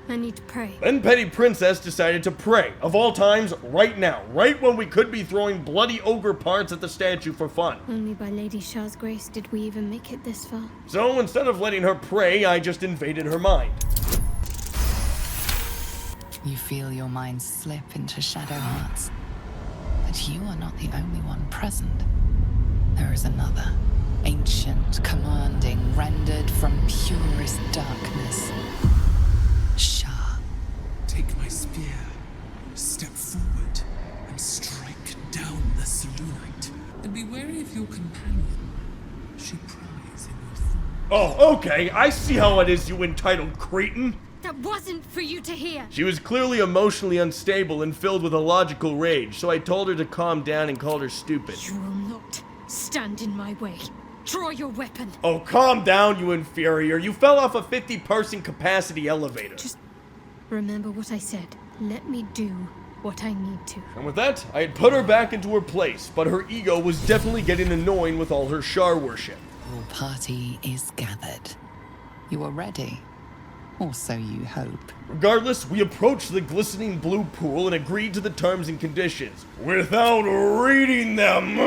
I need to pray. Then Petty Princess decided to pray, of all times, right now, right when we could be throwing bloody ogre parts at the statue for fun. Only by Lady Shar's grace did we even make it this far. So instead of letting her pray, I just invaded her mind. You feel your mind slip into shadow hearts. But you are not the only one present. There is another. Ancient, commanding, rendered from purest darkness. Shar. Take my spear, step forward, and strike down the Selûnite. And be wary of your companion. She pries in your thoughts. Oh, okay, I see how it is, you entitled cretin. That wasn't for you to hear. She was clearly emotionally unstable and filled with a logical rage, so I told her to calm down and called her stupid. You will not stand in my way. Draw your weapon. Oh, calm down, you inferior. You fell off a 50-person capacity elevator. Just remember what I said. Let me do what I need to. And with that, I had put her back into her place, but her ego was definitely getting annoying with all her Shar worship. Your party is gathered. You are ready. Or so you hope. Regardless, we approached the glistening blue pool and agreed to the terms and conditions, without reading them.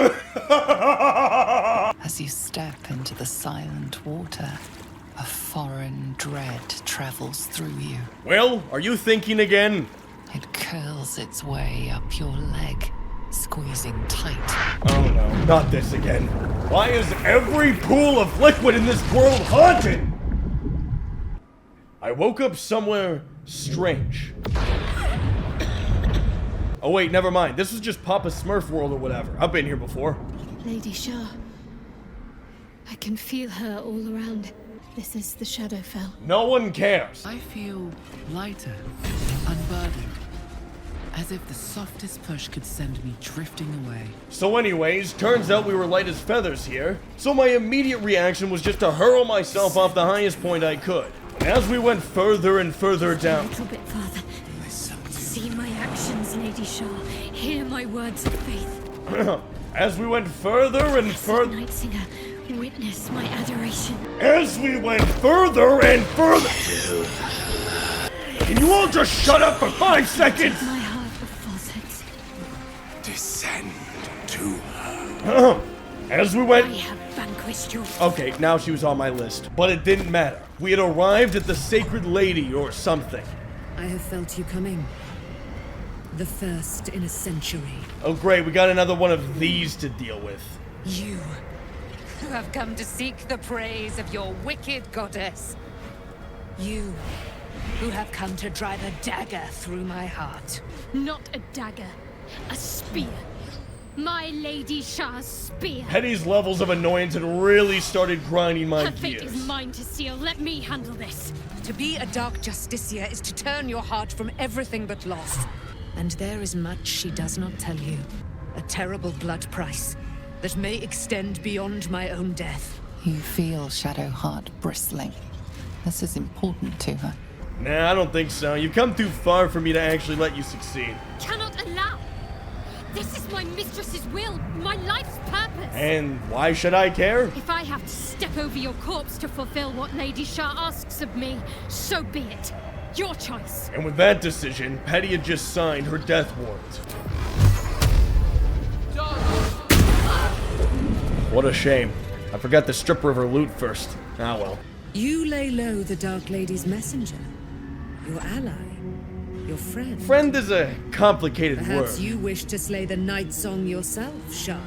As you step into the silent water, a foreign dread travels through you. Well, are you thinking again? It curls its way up your leg, squeezing tight. Oh no, not this again. Why is every pool of liquid in this world haunted? I woke up somewhere strange. Oh wait, never mind. This was just Papa Smurf world or whatever. I've been here before. Lady Shar. I can feel her all around. This is the Shadowfell. No one cares. I feel lighter, unburdened. As if the softest push could send me drifting away. So anyways, turns out we were light as feathers here. So my immediate reaction was just to hurl myself off the highest point I could. As we went further and further down... A little bit farther. See my actions, Lady Shar. Hear my words of faith. As we went further and further... Nightsinger, witness my adoration. As we went further and further... Can you all just shut up for 5 seconds? My heart of falsehoods. Descend. As we went... I have vanquished you. Okay, now she was on my list. But it didn't matter. We had arrived at the Sacred Lady or something. I have felt you coming. The first in a century. Oh great, we got another one of these to deal with. You, who have come to seek the praise of your wicked goddess. You, who have come to drive a dagger through my heart. Not a dagger, a spear. My Lady Shar's spear. Hetty's levels of annoyance had really started grinding my Her fate gears. is mine to seal. Let me handle this. To be a dark justiciar is to turn your heart from everything but loss. And there is much she does not tell you. A terrible blood price that may extend beyond my own death. You feel Shadowheart bristling. This is important to her. Nah, I don't think so. You've come too far for me to actually let you succeed. Cannot allow. This is my mistress's will, my life's purpose. And why should I care? If I have to step over your corpse to fulfill what Lady Shar asks of me, so be it. Your choice. And with that decision, Petty had just signed her death warrant. What a shame. I forgot to strip her of her loot first. Ah well. You lay low the Dark Lady's messenger. Your ally. Your friend. Friend is a complicated Perhaps word. you wish to slay the nightsong yourself, Shar.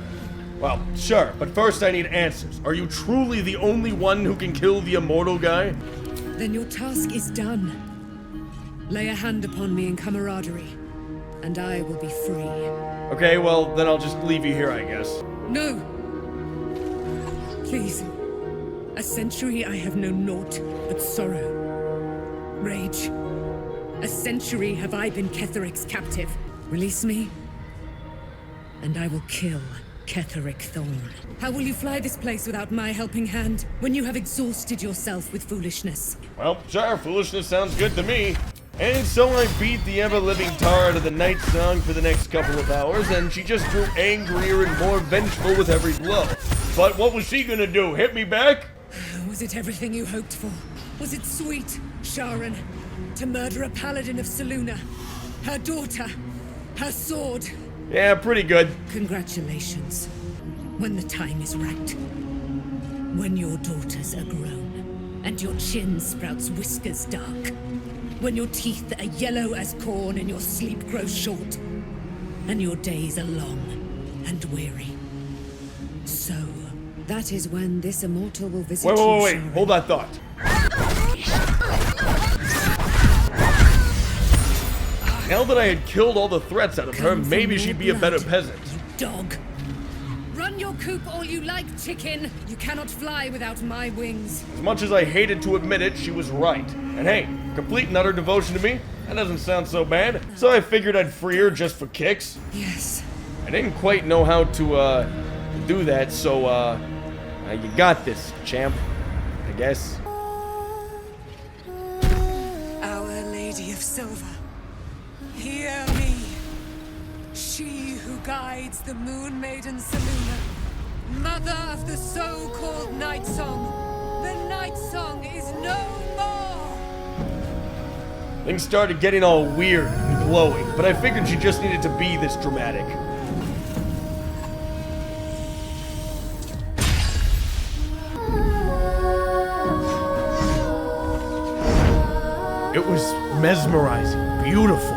Well, sure, but first I need answers. Are you truly the only one who can kill the immortal guy? Then your task is done. Lay a hand upon me in camaraderie, and I will be free. Okay, well, then I'll just leave you here, I guess. No! Please. A century I have known naught but sorrow. Rage. A century have I been Ketheric's captive. Release me, and I will kill Ketheric Thorn. How will you fly this place without my helping hand, when you have exhausted yourself with foolishness? Well, sure, foolishness sounds good to me. And so I beat the ever-living tar out of the nightsong for the next couple of hours, and she just grew angrier and more vengeful with every blow. But what was she gonna do, hit me back? Was it everything you hoped for? Was it sweet, Sharon, to murder a paladin of Selûne? Her daughter, her sword. Yeah, pretty good. Congratulations. When the time is right. When your daughters are grown, and your chin sprouts whiskers dark. When your teeth are yellow as corn and your sleep grows short, and your days are long and weary. So, that is when this immortal will visit you, Wait. Sharon. Hold that thought. Now that I had killed all the threats out of her, maybe she'd be a better peasant. Dog. Run your coop all you like, chicken. You cannot fly without my wings. As much as I hated to admit it, she was right. And hey, complete and utter devotion to me? That doesn't sound so bad. So I figured I'd free her just for kicks. Yes. I didn't quite know how to, do that, so, you got this, champ. I guess. Our Lady of Silver, hear me. She who guides the Moon Maiden Selûne, mother of the so-called Nightsong. The Nightsong is no more! Things started getting all weird and glowing, but I figured she just needed to be this dramatic. It was mesmerizing, beautiful,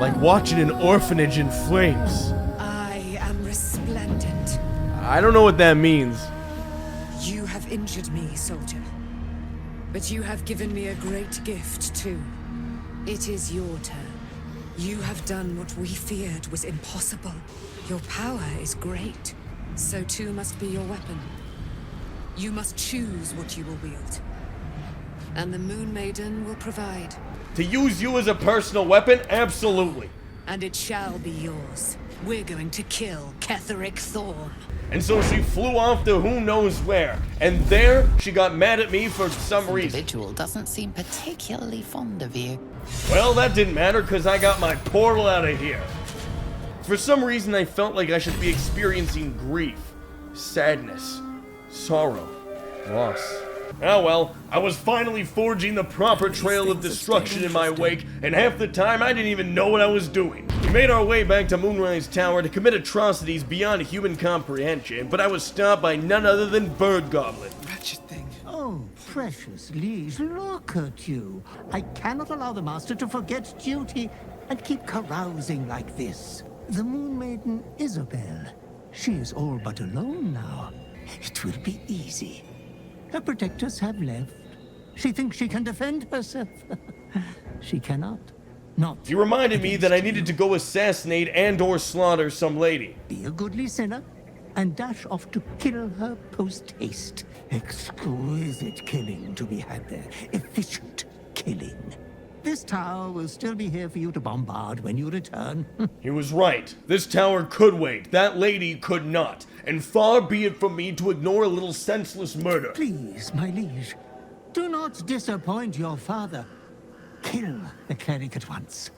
like watching an orphanage in flames. I am resplendent. I don't know what that means. You have injured me, soldier. But you have given me a great gift, too. It is your turn. You have done what we feared was impossible. Your power is great. So too must be your weapon. You must choose what you will wield. And the Moon Maiden will provide. To use you as a personal weapon? Absolutely. And it shall be yours. We're going to kill Ketheric Thorn. And so she flew off to who knows where. And there, she got mad at me for some reason. This individual doesn't seem particularly fond of you. Well, that didn't matter because I got my portal out of here. For some reason, I felt like I should be experiencing grief, sadness, sorrow, loss. Oh well, I was finally forging the proper trail of destruction in my wake, and half the time I didn't even know what I was doing. We made our way back to Moonrise Tower to commit atrocities beyond human comprehension, but I was stopped by none other than Bird Goblin. Wretched thing. Oh, precious liege, look at you. I cannot allow the master to forget duty and keep carousing like this. The Moon Maiden Isobel. She is all but alone now. It will be easy. Her protectors have left. She thinks she can defend herself. She cannot. Not. He reminded me that I needed to go assassinate and/or slaughter some lady. Be a goodly sinner and dash off to kill her post-haste. Exquisite killing to be had there. Efficient killing. This tower will still be here for you to bombard when you return. He was right. This tower could wait. That lady could not. And far be it from me to ignore a little senseless murder. Please, my liege, do not disappoint your father. Kill the cleric at once,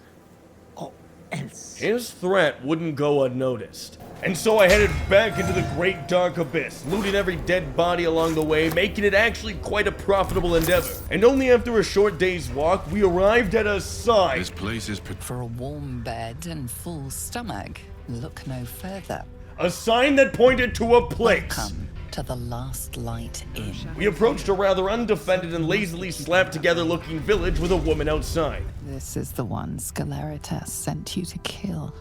or else. His threat wouldn't go unnoticed. And so I headed back into the great dark abyss, looting every dead body along the way, making it actually quite a profitable endeavor. And only after a short day's walk, we arrived at a sign. This place is For a warm bed and full stomach, look no further. A sign that pointed to a place. Welcome to the Last Light Inn. We approached a rather undefended and lazily slapped together looking village with a woman outside. This is the one Sceleritas sent you to kill.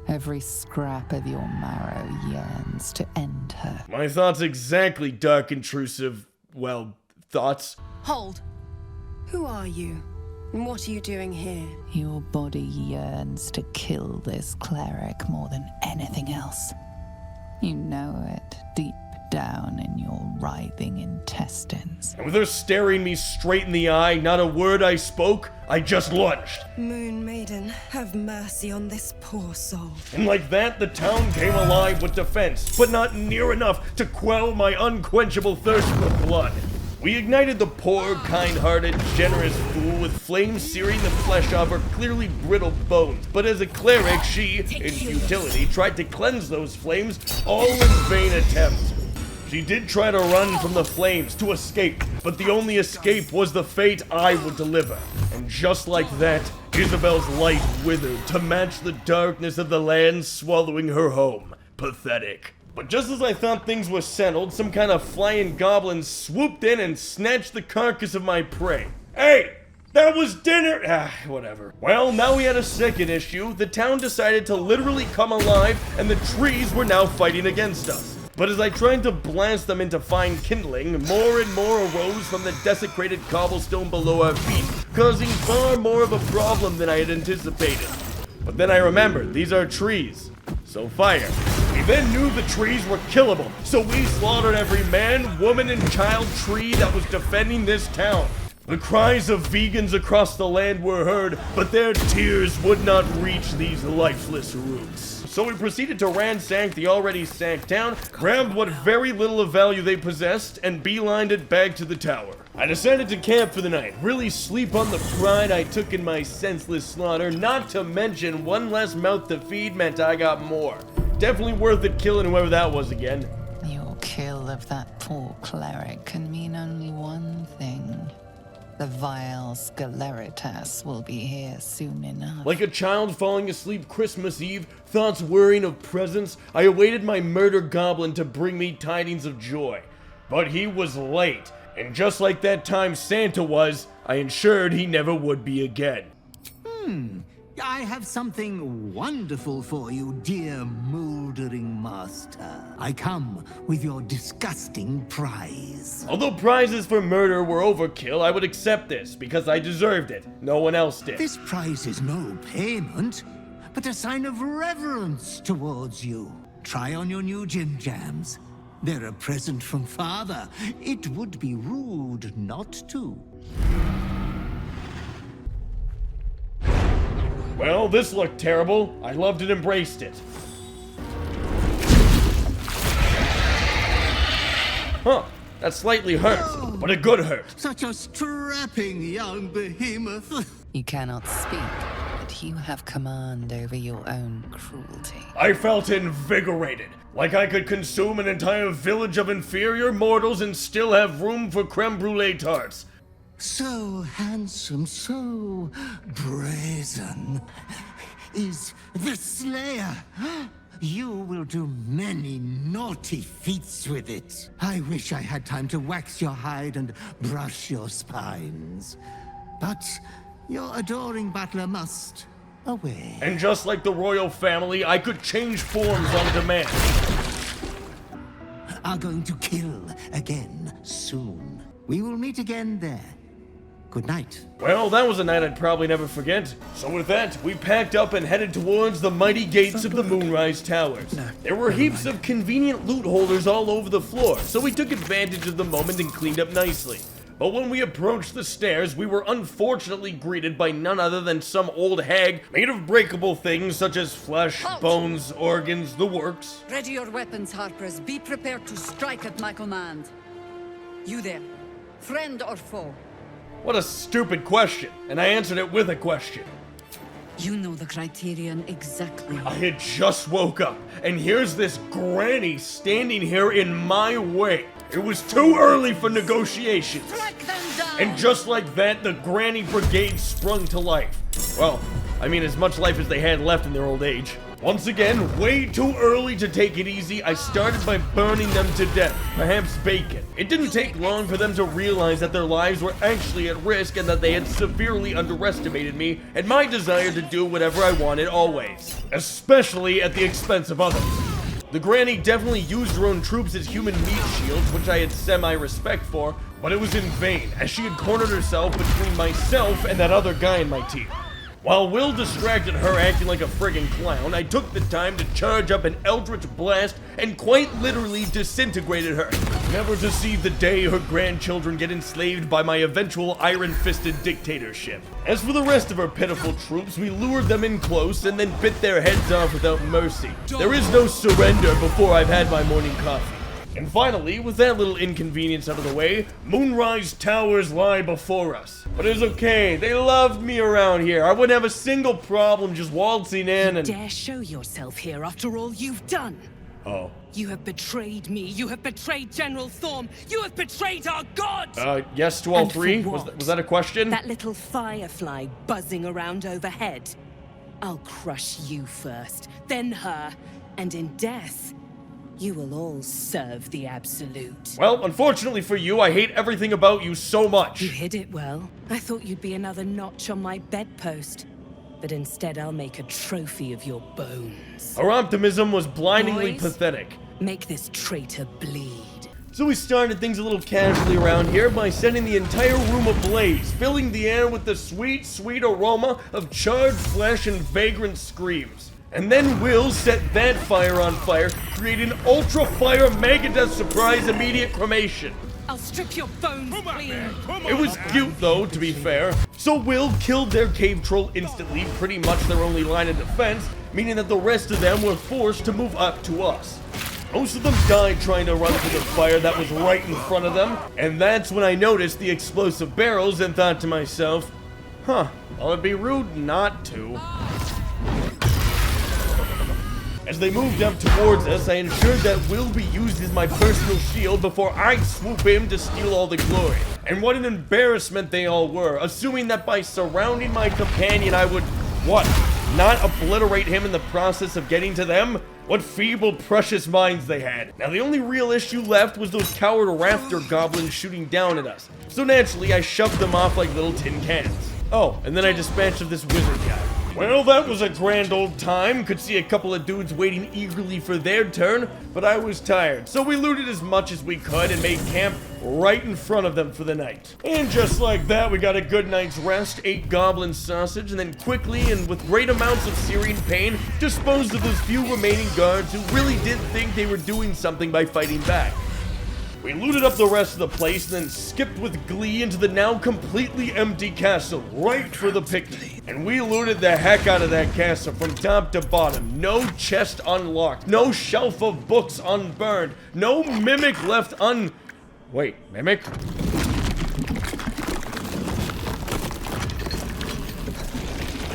Every scrap of your marrow yearns to end her. My thoughts exactly, dark intrusive, well, thoughts. Hold. Who are you? And what are you doing here? Your body yearns to kill this cleric more than anything else. You know it deep down in your writhing intestines. And with her staring me straight in the eye, not a word I spoke, I just lunged. Moon Maiden, have mercy on this poor soul. And like that, the town came alive with defense, but not near enough to quell my unquenchable thirst for blood. We ignited the poor, kind-hearted, generous fool with flames searing the flesh off her clearly brittle bones. But as a cleric, she, in futility, tried to cleanse those flames, all in vain attempt. She did try to run from the flames, to escape, but the only escape was the fate I would deliver. And just like that, Isabel's light withered to match the darkness of the land swallowing her home. Pathetic. But just as I thought things were settled, some kind of flying goblin swooped in and snatched the carcass of my prey. Hey! That was dinner! Whatever. Well, now we had a second issue. The town decided to literally come alive, and the trees were now fighting against us. But as I tried to blast them into fine kindling, more and more arose from the desecrated cobblestone below our feet, causing far more of a problem than I had anticipated. But then I remembered, these are trees, so fire. We then knew the trees were killable, so we slaughtered every man, woman, and child tree that was defending this town. The cries of vegans across the land were heard, but their tears would not reach these lifeless roots. So we proceeded to ransack the already sacked town, grabbed what very little of value they possessed, and beelined it back to the tower. I decided to camp for the night, really sleep on the pride I took in my senseless slaughter, not to mention one less mouth to feed meant I got more. Definitely worth it killing whoever that was again. Your kill of that poor cleric can mean only one thing. The vile Sceleritas will be here soon enough. Like a child falling asleep Christmas Eve, thoughts whirring of presents, I awaited my murder goblin to bring me tidings of joy. But he was late, and just like that time Santa was, I ensured he never would be again. I have something wonderful for you, dear mouldering master. I come with your disgusting prize. Although prizes for murder were overkill, I would accept this, because I deserved it. No one else did. This prize is no payment, but a sign of reverence towards you. Try on your new gym jams. They're a present from Father. It would be rude not to. Well, this looked terrible. I loved and embraced it. Huh, that slightly hurts, but a good hurt. Such a strapping young behemoth. You cannot speak, but you have command over your own cruelty. I felt invigorated, like I could consume an entire village of inferior mortals and still have room for creme brulee tarts. So handsome, so brazen. is the Slayer. You will do many naughty feats with it. I wish I had time to wax your hide and brush your spines. But your adoring butler must away. And just like the royal family, I could change forms on demand. Are going to kill again soon. We will meet again there. Good night. Well, that was a night I'd probably never forget. So with that, we packed up and headed towards the mighty gates of the Moonrise Towers. There were heaps of convenient loot holders all over the floor, so we took advantage of the moment and cleaned up nicely. But when we approached the stairs, we were unfortunately greeted by none other than some old hag made of breakable things such as flesh, bones, organs, the works. Ready your weapons, harpers. Be prepared to strike at my command. You there, friend or foe? What a stupid question, and I answered it with a question. You know the criterion exactly. I had just woke up, and here's this granny standing here in my way. It was too early for negotiations. Strike them down! And just like that, the granny brigade sprung to life. Well, I mean as much life as they had left in their old age. Once again, way too early to take it easy, I started by burning them to death, perhaps bacon. It didn't take long for them to realize that their lives were actually at risk and that they had severely underestimated me and my desire to do whatever I wanted always, especially at the expense of others. The granny definitely used her own troops as human meat shields, which I had semi-respect for, but it was in vain, as she had cornered herself between myself and that other guy in my team. While Will distracted her acting like a friggin' clown, I took the time to charge up an eldritch blast and quite literally disintegrated her, never to see the day her grandchildren get enslaved by my eventual iron-fisted dictatorship. As for the rest of her pitiful troops, we lured them in close and then bit their heads off without mercy. There is no surrender before I've had my morning coffee. And finally, with that little inconvenience out of the way, Moonrise Towers lie before us. But it's okay, they loved me around here. I wouldn't have a single problem just waltzing in and— You dare show yourself here after all you've done? Oh. You have betrayed me, you have betrayed General Thorm, you have betrayed our god! Yes to all And three? for Was what? that a question? That little firefly buzzing around overhead. I'll crush you first, then her, and in death, you will all serve the Absolute. Well, unfortunately for you, I hate everything about you so much. You hid it well. I thought you'd be another notch on my bedpost. But instead, I'll make a trophy of your bones. Her optimism was blindingly Boys, pathetic. Make this traitor bleed. So we started things a little casually around here by setting the entire room ablaze, filling the air with the sweet, sweet aroma of charred flesh and vagrant screams. And then Will set that fire on fire, creating an ultra fire megadeth surprise immediate cremation. I'll strip your bones clean. It was cute though, to be fair. So Will killed their cave troll instantly, pretty much their only line of defense, meaning that the rest of them were forced to move up to us. Most of them died trying to run through the fire that was right in front of them, and that's when I noticed the explosive barrels and thought to myself, well, it'd be rude not to. As they moved up towards us, I ensured that Will be used as my personal shield before I swoop in to steal all the glory. And what an embarrassment they all were, assuming that by surrounding my companion I would, what, not obliterate him in the process of getting to them? What feeble, precious minds they had. Now the only real issue left was those coward rafter goblins shooting down at us. So naturally, I shoved them off like little tin cans. Oh, and then I dispatched of this wizard guy. Well, that was a grand old time. Could see a couple of dudes waiting eagerly for their turn, but I was tired. So we looted as much as we could and made camp right in front of them for the night. And just like that, we got a good night's rest, ate goblin sausage, and then quickly and with great amounts of searing pain, disposed of those few remaining guards who really did think they were doing something by fighting back. We looted up the rest of the place and then skipped with glee into the now completely empty castle, right for the picnic. And we looted the heck out of that castle from top to bottom. No chest unlocked, no shelf of books unburned, no mimic left Wait, mimic?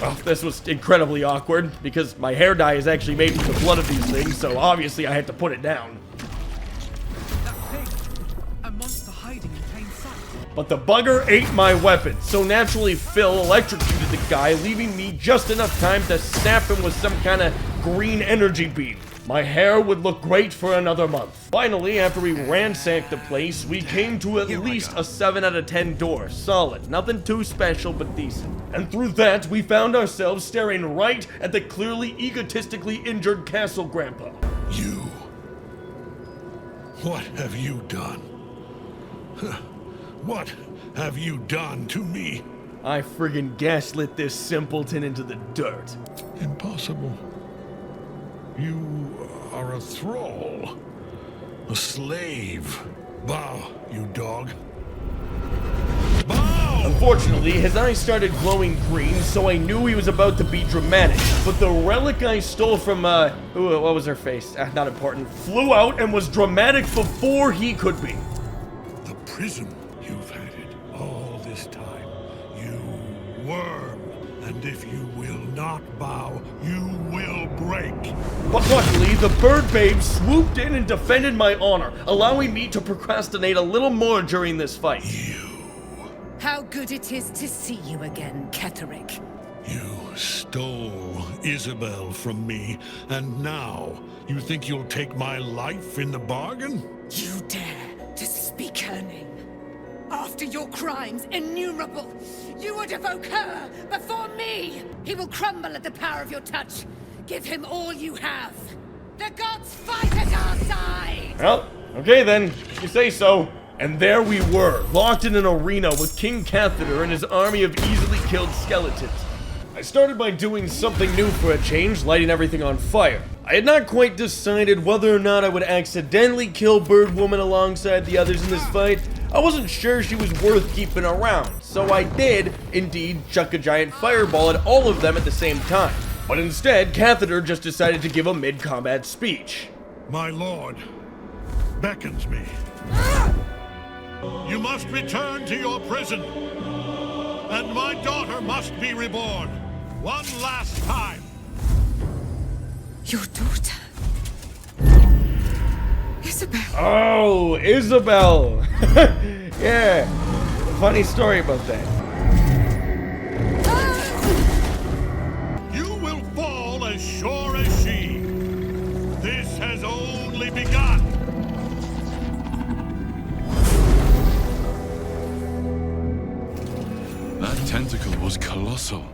Oh, this was incredibly awkward, because my hair dye is actually made with the blood of these things, so obviously I had to put it down. But the bugger ate my weapon, so naturally Phil electrocuted the guy, leaving me just enough time to snap him with some kind of green energy beam. My hair would look great for another month. Finally, after we ransacked the place, we came to at least a 7 out of 10 door. Solid. Nothing too special, but decent. And through that, we found ourselves staring right at the clearly egotistically injured castle grandpa. You. What have you done? What have you done to me? I friggin' gaslit this simpleton into the dirt. Impossible. You are a thrall. A slave. Bow, you dog. Bow! Unfortunately, his eyes started glowing green, so I knew he was about to be dramatic. But the relic I stole from, what was her face? Not important. Flew out and was dramatic before he could be. The prison. You've had it all this time. You worm. And if you will not bow, you will break. But luckily, the bird babe swooped in and defended my honor, allowing me to procrastinate a little more during this fight. How good it is to see you again, Ketheric. You stole Isobel from me, and now you think you'll take my life in the bargain? You dare to speak her name. After your crimes innumerable, you would evoke her before me! He will crumble at the power of your touch. Give him all you have. The gods fight at our side! Well, okay then, if you say so. And there we were, locked in an arena with King Catheter and his army of easily killed skeletons. I started by doing something new for a change, lighting everything on fire. I had not quite decided whether or not I would accidentally kill Bird Woman alongside the others in this fight. I wasn't sure she was worth keeping around, so I did, indeed, chuck a giant fireball at all of them at the same time. But instead, Catheter just decided to give a mid-combat speech. My lord beckons me. You must return to your prison, and my daughter must be reborn. One last time. Your daughter? Isobel. Oh, Isobel. Yeah, funny story about that. You will fall as sure as she. This has only begun. That tentacle was colossal.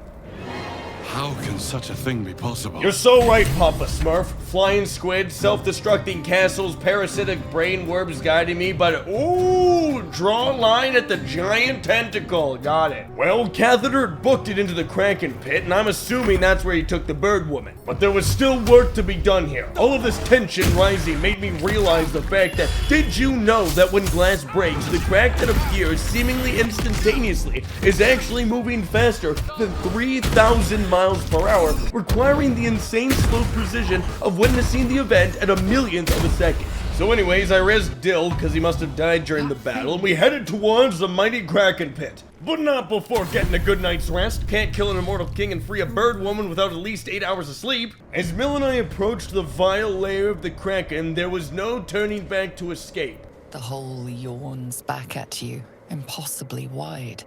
How can such a thing be possible? You're so right, Papa Smurf. Flying squid, self-destructing castles, parasitic brain worms guiding me, but ooh, draw a line at the giant tentacle. Got it. Well, Catheter booked it into the Kraken pit, and I'm assuming that's where he took the bird woman. But there was still work to be done here. All of this tension rising made me realize the fact that, did you know that when glass breaks, the crack that appears seemingly instantaneously is actually moving faster than 3,000 miles per hour, requiring the insane slow precision of witnessing the event at a millionth of a second. So anyways, I rezzed Dill because he must have died during the battle, and we headed towards the mighty Kraken pit. But not before getting a good night's rest. Can't kill an immortal king and free a bird woman without at least 8 hours of sleep. As Mill and I approached the vile lair of the Kraken, there was no turning back to escape. The hole yawns back at you, impossibly wide.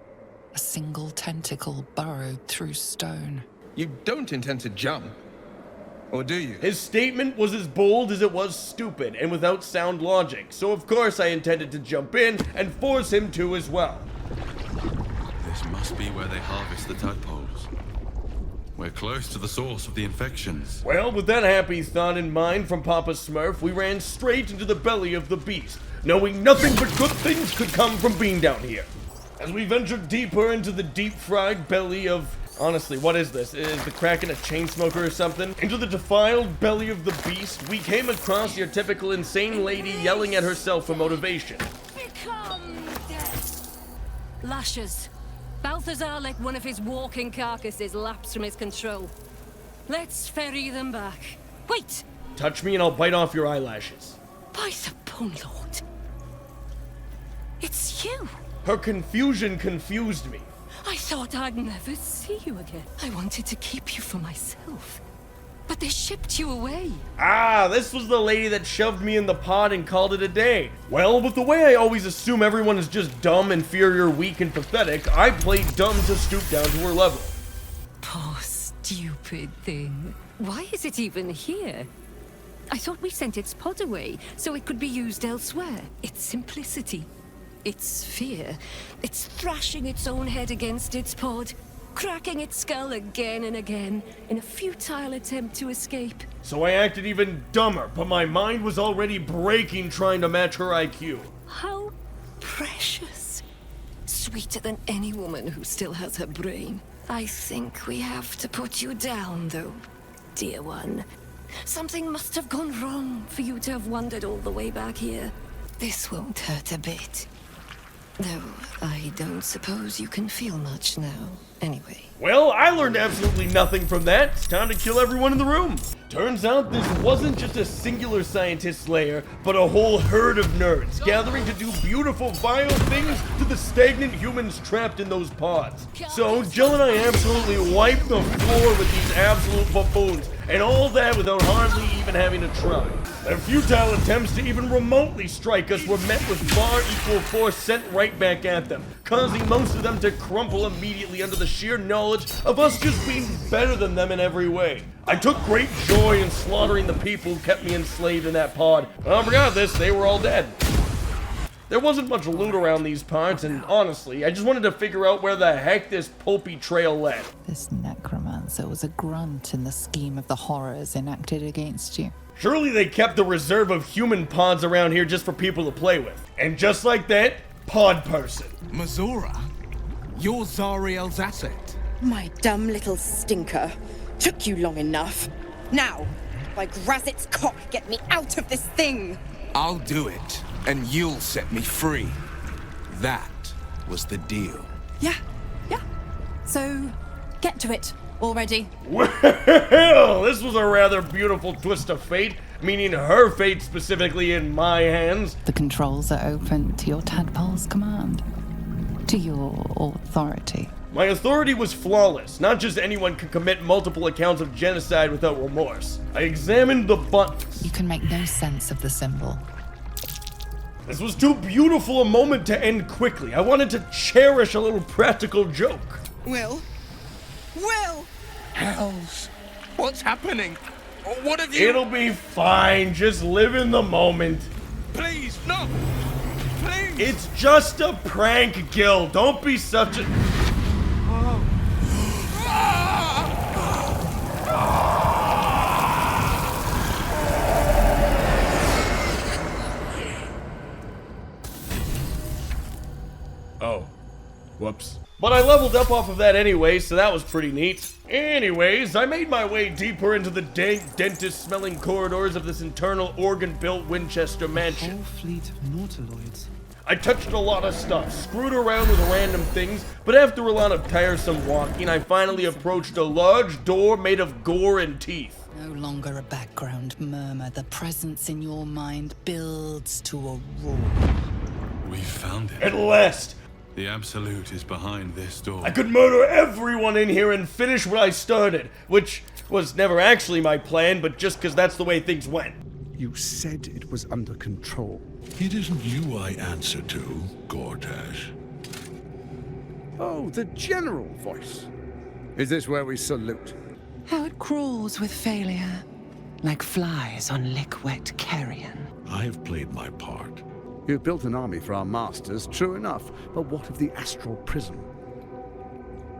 A single tentacle burrowed through stone. You don't intend to jump, or do you? His statement was as bold as it was stupid, and without sound logic, so of course I intended to jump in and force him to as well. This must be where they harvest the tadpoles. We're close to the source of the infections. Well, with that happy thought in mind from Papa Smurf, we ran straight into the belly of the beast, knowing nothing but good things could come from being down here. As we ventured deeper into the deep-fried belly of... Honestly, what is this? Is the Kraken a chain smoker or something? Into the defiled belly of the beast, we came across your typical insane lady yelling at herself for motivation. Become death. Lashes. Balthazar let one of his walking carcasses lapse from his control. Let's ferry them back. Wait! Touch me and I'll bite off your eyelashes. By the bone lord. It's you. Her confusion confused me. I thought I'd never see you again. I wanted to keep you for myself. But they shipped you away. Ah, this was the lady that shoved me in the pod and called it a day. Well, with the way I always assume everyone is just dumb, inferior, weak, and pathetic, I played dumb to stoop down to her level. Poor stupid thing. Why is it even here? I thought we sent its pod away so it could be used elsewhere. Its simplicity, its fear, it's thrashing its own head against its pod, cracking its skull again and again in a futile attempt to escape. So I acted even dumber, but my mind was already breaking trying to match her IQ. How precious. Sweeter than any woman who still has her brain. I think we have to put you down, though, dear one. Something must have gone wrong for you to have wandered all the way back here. This won't hurt a bit. Though, I don't suppose you can feel much now, anyway. Well, I learned absolutely nothing from that. It's time to kill everyone in the room. Turns out this wasn't just a singular scientist lair, but a whole herd of nerds gathering to do beautiful, vile things to the stagnant humans trapped in those pods. So, Jill and I absolutely wiped the floor with these absolute buffoons, and all that without hardly even having to try. Their futile attempts to even remotely strike us were met with far equal force sent right back at them, causing most of them to crumple immediately under the sheer knowledge of us just being better than them in every way. I took great joy in slaughtering the people who kept me enslaved in that pod. I forgot this, they were all dead. There wasn't much loot around these parts, and honestly, I just wanted to figure out where the heck this pulpy trail led. This necromancer was a grunt in the scheme of the horrors enacted against you. Surely they kept the reserve of human pods around here just for people to play with. And just like that, pod person. Mizora? You're Zariel's asset. My dumb little stinker. Took you long enough. Now, by Grazit's cock, get me out of this thing! I'll do it, and you'll set me free. That was the deal. Yeah. So, get to it already. Well, this was a rather beautiful twist of fate, meaning her fate specifically in my hands. The controls are open to your tadpole's command, to your authority. My authority was flawless. Not just anyone could commit multiple accounts of genocide without remorse. I examined the buttons. You can make no sense of the symbol. This was too beautiful a moment to end quickly. I wanted to cherish a little practical joke. Will? Hells. What's happening? What have you... It'll be fine. Just live in the moment. Please, no! Please! It's just a prank, Gil. Don't be such a... Oh. Whoops. But I leveled up off of that anyway, so that was pretty neat. Anyways, I made my way deeper into the dank, dentist-smelling corridors of this internal organ-built Winchester mansion. A whole fleet of nautiloids. I touched a lot of stuff, screwed around with random things, but after a lot of tiresome walking, I finally approached a large door made of gore and teeth. No longer a background murmur. The presence in your mind builds to a roar. We found it. At last! The Absolute is behind this door. I could murder everyone in here and finish what I started, which was never actually my plan, but just because that's the way things went. You said it was under control. It isn't you I answer to, Gortash. Oh, the general voice. Is this where we salute? How it crawls with failure, like flies on lick-wet carrion. I have played my part. You've built an army for our masters, true enough, but what of the astral prism?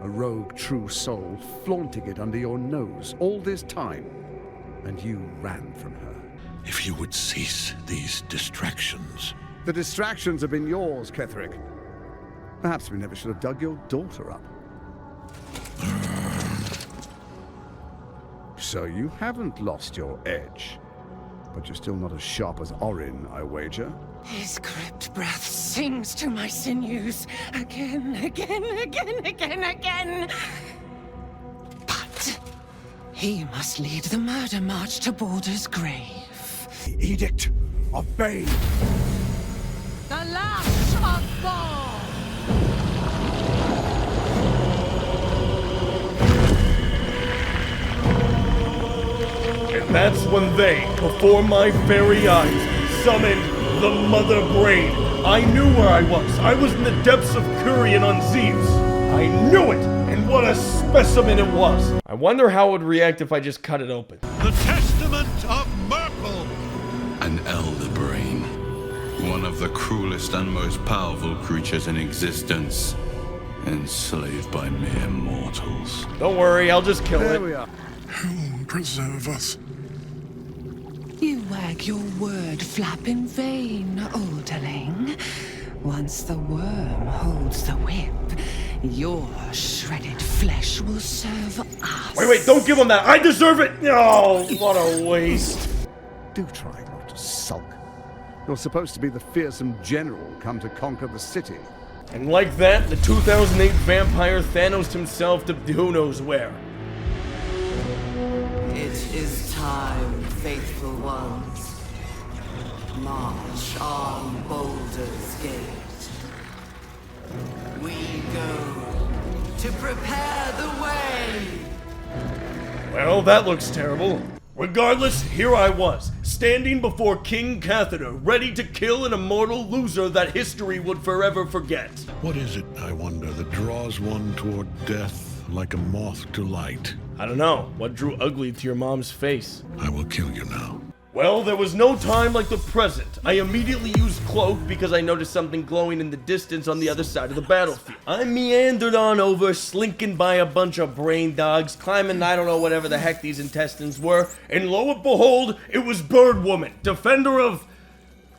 A rogue true soul flaunting it under your nose all this time, and you ran from her. If you would cease these distractions. The distractions have been yours, Ketheric. Perhaps we never should have dug your daughter up. So you haven't lost your edge, but you're still not as sharp as Orin, I wager. His crypt breath sings to my sinews again. But he must lead the murder march to Baldur's grave. The Edict of Bane. The Lash of Ball. That's when they, before my very eyes, summoned the Mother Brain. I knew where I was. I was in the depths of Kurian on Zeus. I knew it, and what a specimen it was. I wonder how it would react if I just cut it open. The Testament of Merkel! An elder brain. One of the cruelest and most powerful creatures in existence. Enslaved by mere mortals. Don't worry, I'll just kill it. There we are. Who preserve us? You wag your word flap in vain, olderling. Once the worm holds the whip, your shredded flesh will serve us. Wait, don't give him that. I deserve it. Oh, what a waste. Do try not to sulk. You're supposed to be the fearsome general come to conquer the city. And like that, the 2008 vampire Thanos himself to who knows where. It is time, faithful ones. March on Baldur's Gate. We go to prepare the way. Well, that looks terrible. Regardless, here I was, standing before King Ketheric, ready to kill an immortal loser that history would forever forget. What is it, I wonder, that draws one toward death like a moth to light? I don't know. What drew ugly to your mom's face? I will kill you now. Well, there was no time like the present. I immediately used cloak because I noticed something glowing in the distance on the other side of the battlefield. I meandered on over, slinking by a bunch of brain dogs, climbing I don't know whatever the heck these intestines were, and lo and behold, it was Bird Woman, defender of...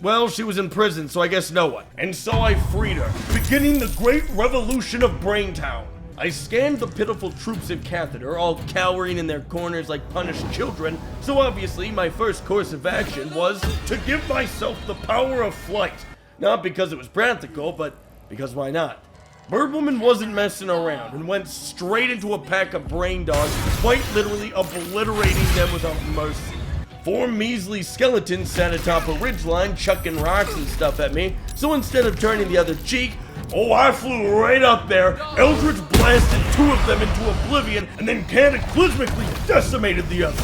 Well, she was in prison, so I guess no one. And so I freed her, beginning the great revolution of Braintown. I scanned the pitiful troops of Ketheric, all cowering in their corners like punished children, so obviously my first course of action was to give myself the power of flight. Not because it was practical, but because why not? Birdwoman wasn't messing around and went straight into a pack of brain dogs, quite literally obliterating them without mercy. 4 measly skeletons sat atop a ridgeline, chucking rocks and stuff at me, so instead of turning the other cheek, I flew right up there, Eldritch blasted 2 of them into oblivion, and then cataclysmically decimated the other.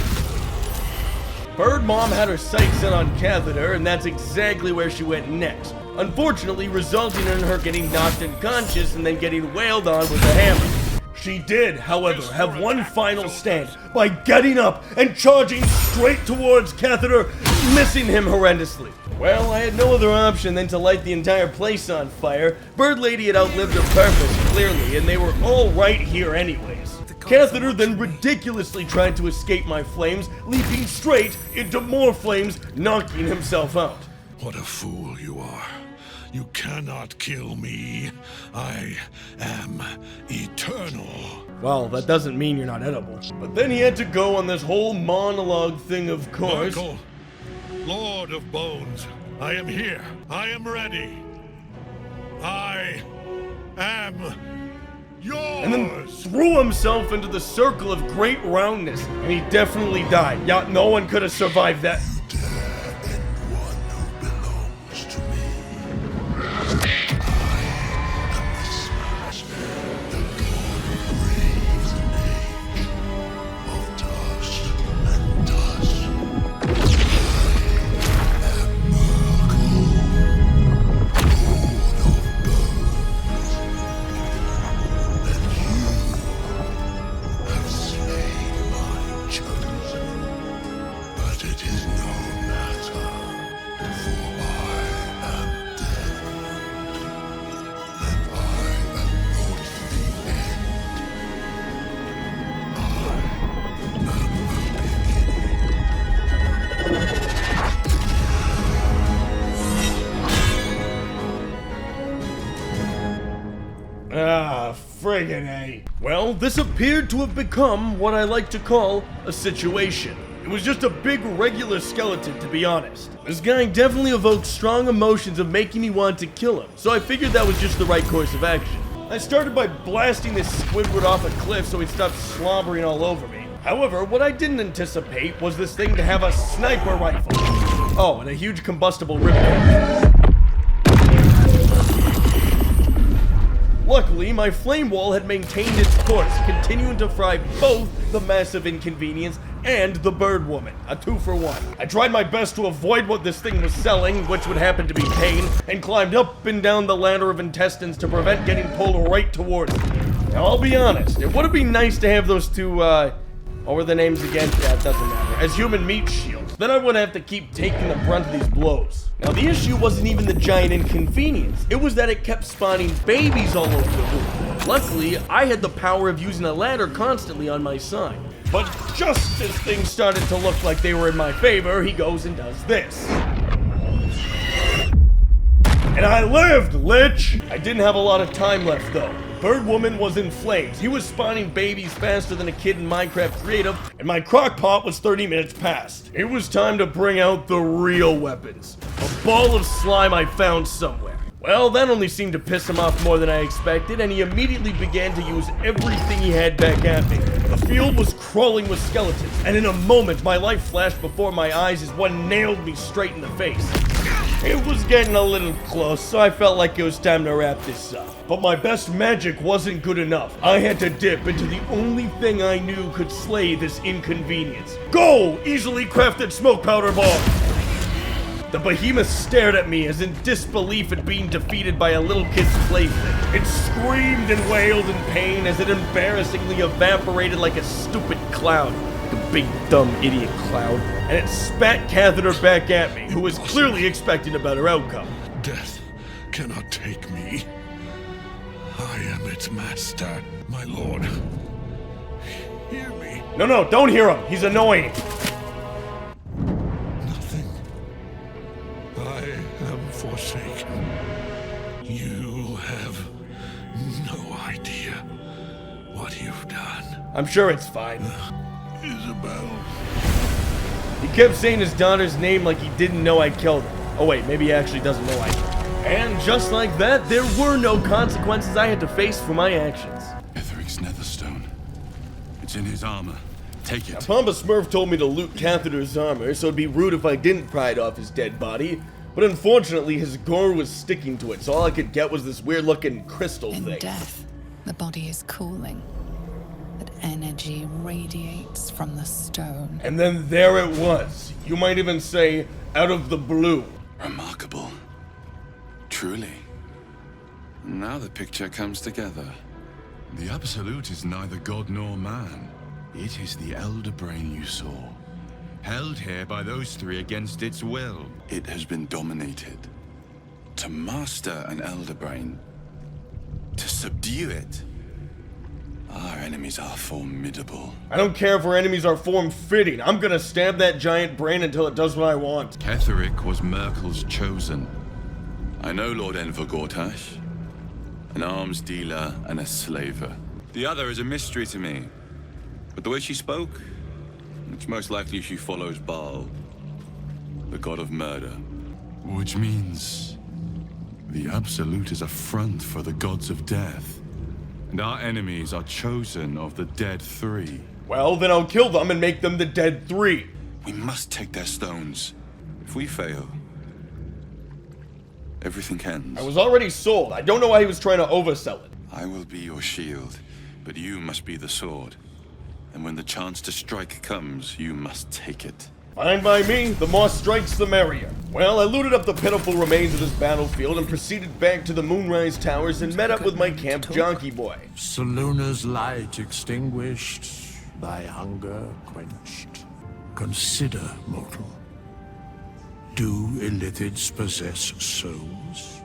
Bird Mom had her sights set on Ketheric, and that's exactly where she went next, unfortunately resulting in her getting knocked unconscious and then getting wailed on with a hammer. She did, however, have one final stand by getting up and charging straight towards Ketheric, missing him horrendously. Well, I had no other option than to light the entire place on fire. Bird Lady had outlived her purpose, clearly, and they were all right here anyways. Ketheric then ridiculously tried to escape my flames, leaping straight into more flames, knocking himself out. What a fool you are. You cannot kill me. I am eternal. Well, that doesn't mean you're not edible. But then he had to go on this whole monologue thing, of course. Merkel, Lord of Bones, I am here. I am ready. I am yours. And then threw himself into the circle of great roundness, and he definitely died. Yeah, no one could have survived that. Friggin' A. Well, this appeared to have become what I like to call a situation. It was just a big regular skeleton, to be honest. This guy definitely evoked strong emotions of making me want to kill him, so I figured that was just the right course of action. I started by blasting this squidward off a cliff so he'd stop slobbering all over me. However, what I didn't anticipate was this thing to have a sniper rifle. Oh, and a huge combustible ripcord. Luckily, my flame wall had maintained its course, continuing to fry both the massive inconvenience and the bird woman, a 2-for-1. I tried my best to avoid what this thing was selling, which would happen to be pain, and climbed up and down the ladder of intestines to prevent getting pulled right towards me. Now, I'll be honest, it would have been nice to have those two, what were the names again? Yeah, it doesn't matter. As human meat shields. Then I wouldn't have to keep taking the brunt of these blows. Now, the issue wasn't even the giant inconvenience. It was that it kept spawning babies all over the room. Luckily, I had the power of using a ladder constantly on my side. But just as things started to look like they were in my favor, he goes and does this. And I lived, Lich! I didn't have a lot of time left, though. Bird Woman was in flames. He was spawning babies faster than a kid in Minecraft Creative, and my crock pot was 30 minutes past. It was time to bring out the real weapons. A ball of slime I found somewhere. Well, that only seemed to piss him off more than I expected, and he immediately began to use everything he had back at me. The field was crawling with skeletons, and in a moment, my life flashed before my eyes as one nailed me straight in the face. It was getting a little close, so I felt like it was time to wrap this up. But my best magic wasn't good enough. I had to dip into the only thing I knew could slay this inconvenience. Go! Easily crafted smoke powder bomb! The behemoth stared at me as in disbelief at being defeated by a little kid's plaything. It screamed and wailed in pain as it embarrassingly evaporated like a stupid cloud. The big dumb idiot cloud. And it spat Catheter back at me, who was clearly expecting a better outcome. Death cannot take me. I am its master, my lord. Hear me. No, don't hear him. He's annoying. Nothing. I am forsaken. You have no idea what you've done. I'm sure it's fine. Isabel. He kept saying his daughter's name like he didn't know I killed her. Oh wait, maybe he actually doesn't know I killed her. And just like that, there were no consequences I had to face for my actions. Ketheric's netherstone. It's in his armor. Take it. Now, Papa Smurf told me to loot Catheter's armor, so it'd be rude if I didn't pry it off his dead body. But unfortunately, his gore was sticking to it, so all I could get was this weird-looking crystal thing. In death, the body is cooling. But energy radiates from the stone. And then there it was. You might even say, out of the blue. Remarkable. Truly. Now the picture comes together. The Absolute is neither god nor man. It is the Elder Brain you saw. Held here by those three against its will. It has been dominated. To master an Elder Brain, to subdue it, our enemies are formidable. I don't care if our enemies are form-fitting. I'm gonna stab that giant brain until it does what I want. Ketheric was Merkel's chosen. I know Lord Enver Gortash, an arms dealer and a slaver. The other is a mystery to me. But the way she spoke, it's most likely she follows Baal, the god of murder. Which means the Absolute is a front for the gods of death. And our enemies are chosen of the dead three. Well, then I'll kill them and make them the dead three. We must take their stones. If we fail, everything ends. I was already sold. I don't know why he was trying to oversell it. I will be your shield, but you must be the sword. And when the chance to strike comes, you must take it. Fine by me. The more strikes, the merrier. Well, I looted up the pitiful remains of this battlefield and proceeded back to the Moonrise Towers and met up with my camp Jonky Boy. Salona's light extinguished, thy hunger quenched. Consider, mortal. Do illithids possess souls?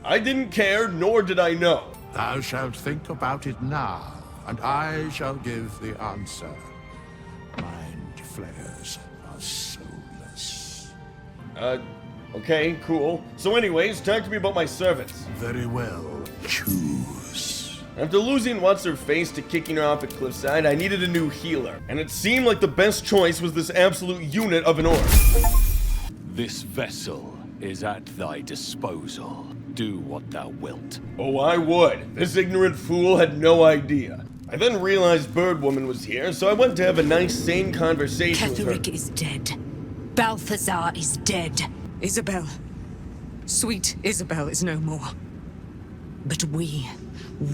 I didn't care, nor did I know. Thou shalt think about it now, and I shall give the answer. Mind flayers are soulless. Okay, cool. So anyways, talk to me about my servants. Very well. Choose. After losing What's-Her-Face to kicking her off at Cliffside, I needed a new healer. And it seemed like the best choice was this absolute unit of an orc. This vessel is at thy disposal. Do what thou wilt. Oh, I would. This ignorant fool had no idea. I then realized Bird Woman was here, so I went to have a nice, sane conversation with her. Ketheric is dead. Balthazar is dead. Isabel. Sweet Isabel is no more. But we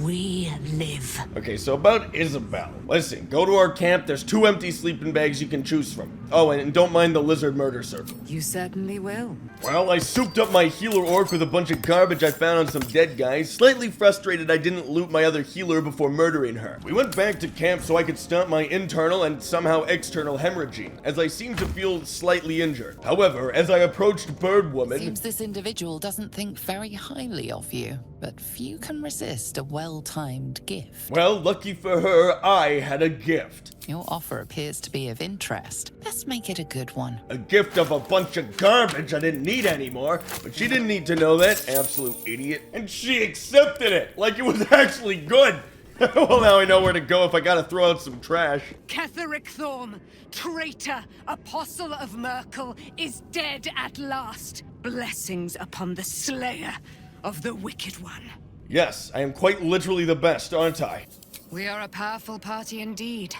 we live. Okay, so about Isobel. Listen, go to our camp. There's 2 empty sleeping bags you can choose from. Oh, and don't mind the lizard murder circle. You certainly will. Well, I souped up my healer orc with a bunch of garbage I found on some dead guys. Slightly frustrated I didn't loot my other healer before murdering her. We went back to camp so I could stop my internal and somehow external hemorrhaging, as I seemed to feel slightly injured. However, as I approached Bird Woman... Seems this individual doesn't think very highly of you, but few can resist a well-timed gift. Well, lucky for her, I had a gift. Your offer appears to be of interest. Let's make it a good one. A gift of a bunch of garbage I didn't need anymore, but she didn't need to know that, absolute idiot. And she accepted it, like it was actually good. Well, now I know where to go if I gotta throw out some trash. Ketheric Thorm, traitor, apostle of Merkel, is dead at last. Blessings upon the slayer of the Wicked One. Yes, I am quite literally the best, aren't I? We are a powerful party indeed.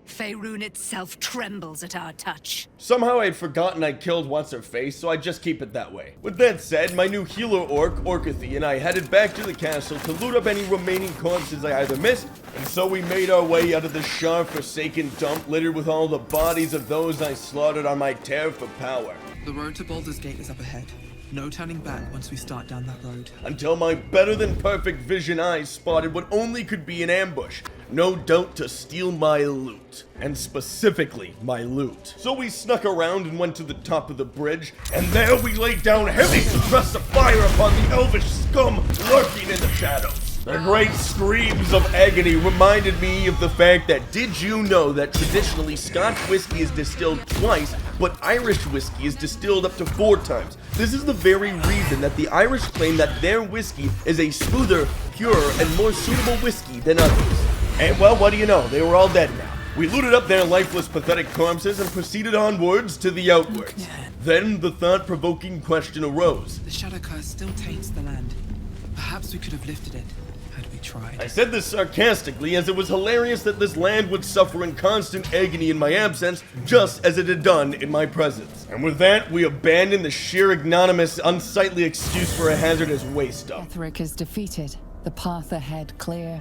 Faerun itself trembles at our touch. Somehow I had forgotten I killed What's-Her-Face, so I just keep it that way. With that said, my new healer orc, Orcathy, and I headed back to the castle to loot up any remaining corpses I either missed, and so we made our way out of the shar forsaken dump littered with all the bodies of those I slaughtered on my tear for power. The road to Baldur's Gate is up ahead. No turning back once we start down that road. Until my better-than-perfect vision eyes spotted what only could be an ambush. No doubt to steal my loot. And specifically, my loot. So we snuck around and went to the top of the bridge, and there we laid down heavy suppressive fire upon the elvish scum lurking in the shadows. The great screams of agony reminded me of the fact that did you know that traditionally Scotch whiskey is distilled twice, but Irish whiskey is distilled up to 4 times? This is the very reason that the Irish claim that their whiskey is a smoother, purer, and more suitable whiskey than others. And well, what do you know? They were all dead now. We looted up their lifeless, pathetic corpses and proceeded onwards to the outwards. Then the thought-provoking question arose. The shadow curse still taints the land. Perhaps we could have lifted it. Tried. I said this sarcastically, as it was hilarious that this land would suffer in constant agony in my absence, just as it had done in my presence. And with that, we abandoned the sheer ignominious, unsightly excuse for a hazardous waste dump. Ketheric is defeated, the path ahead clear.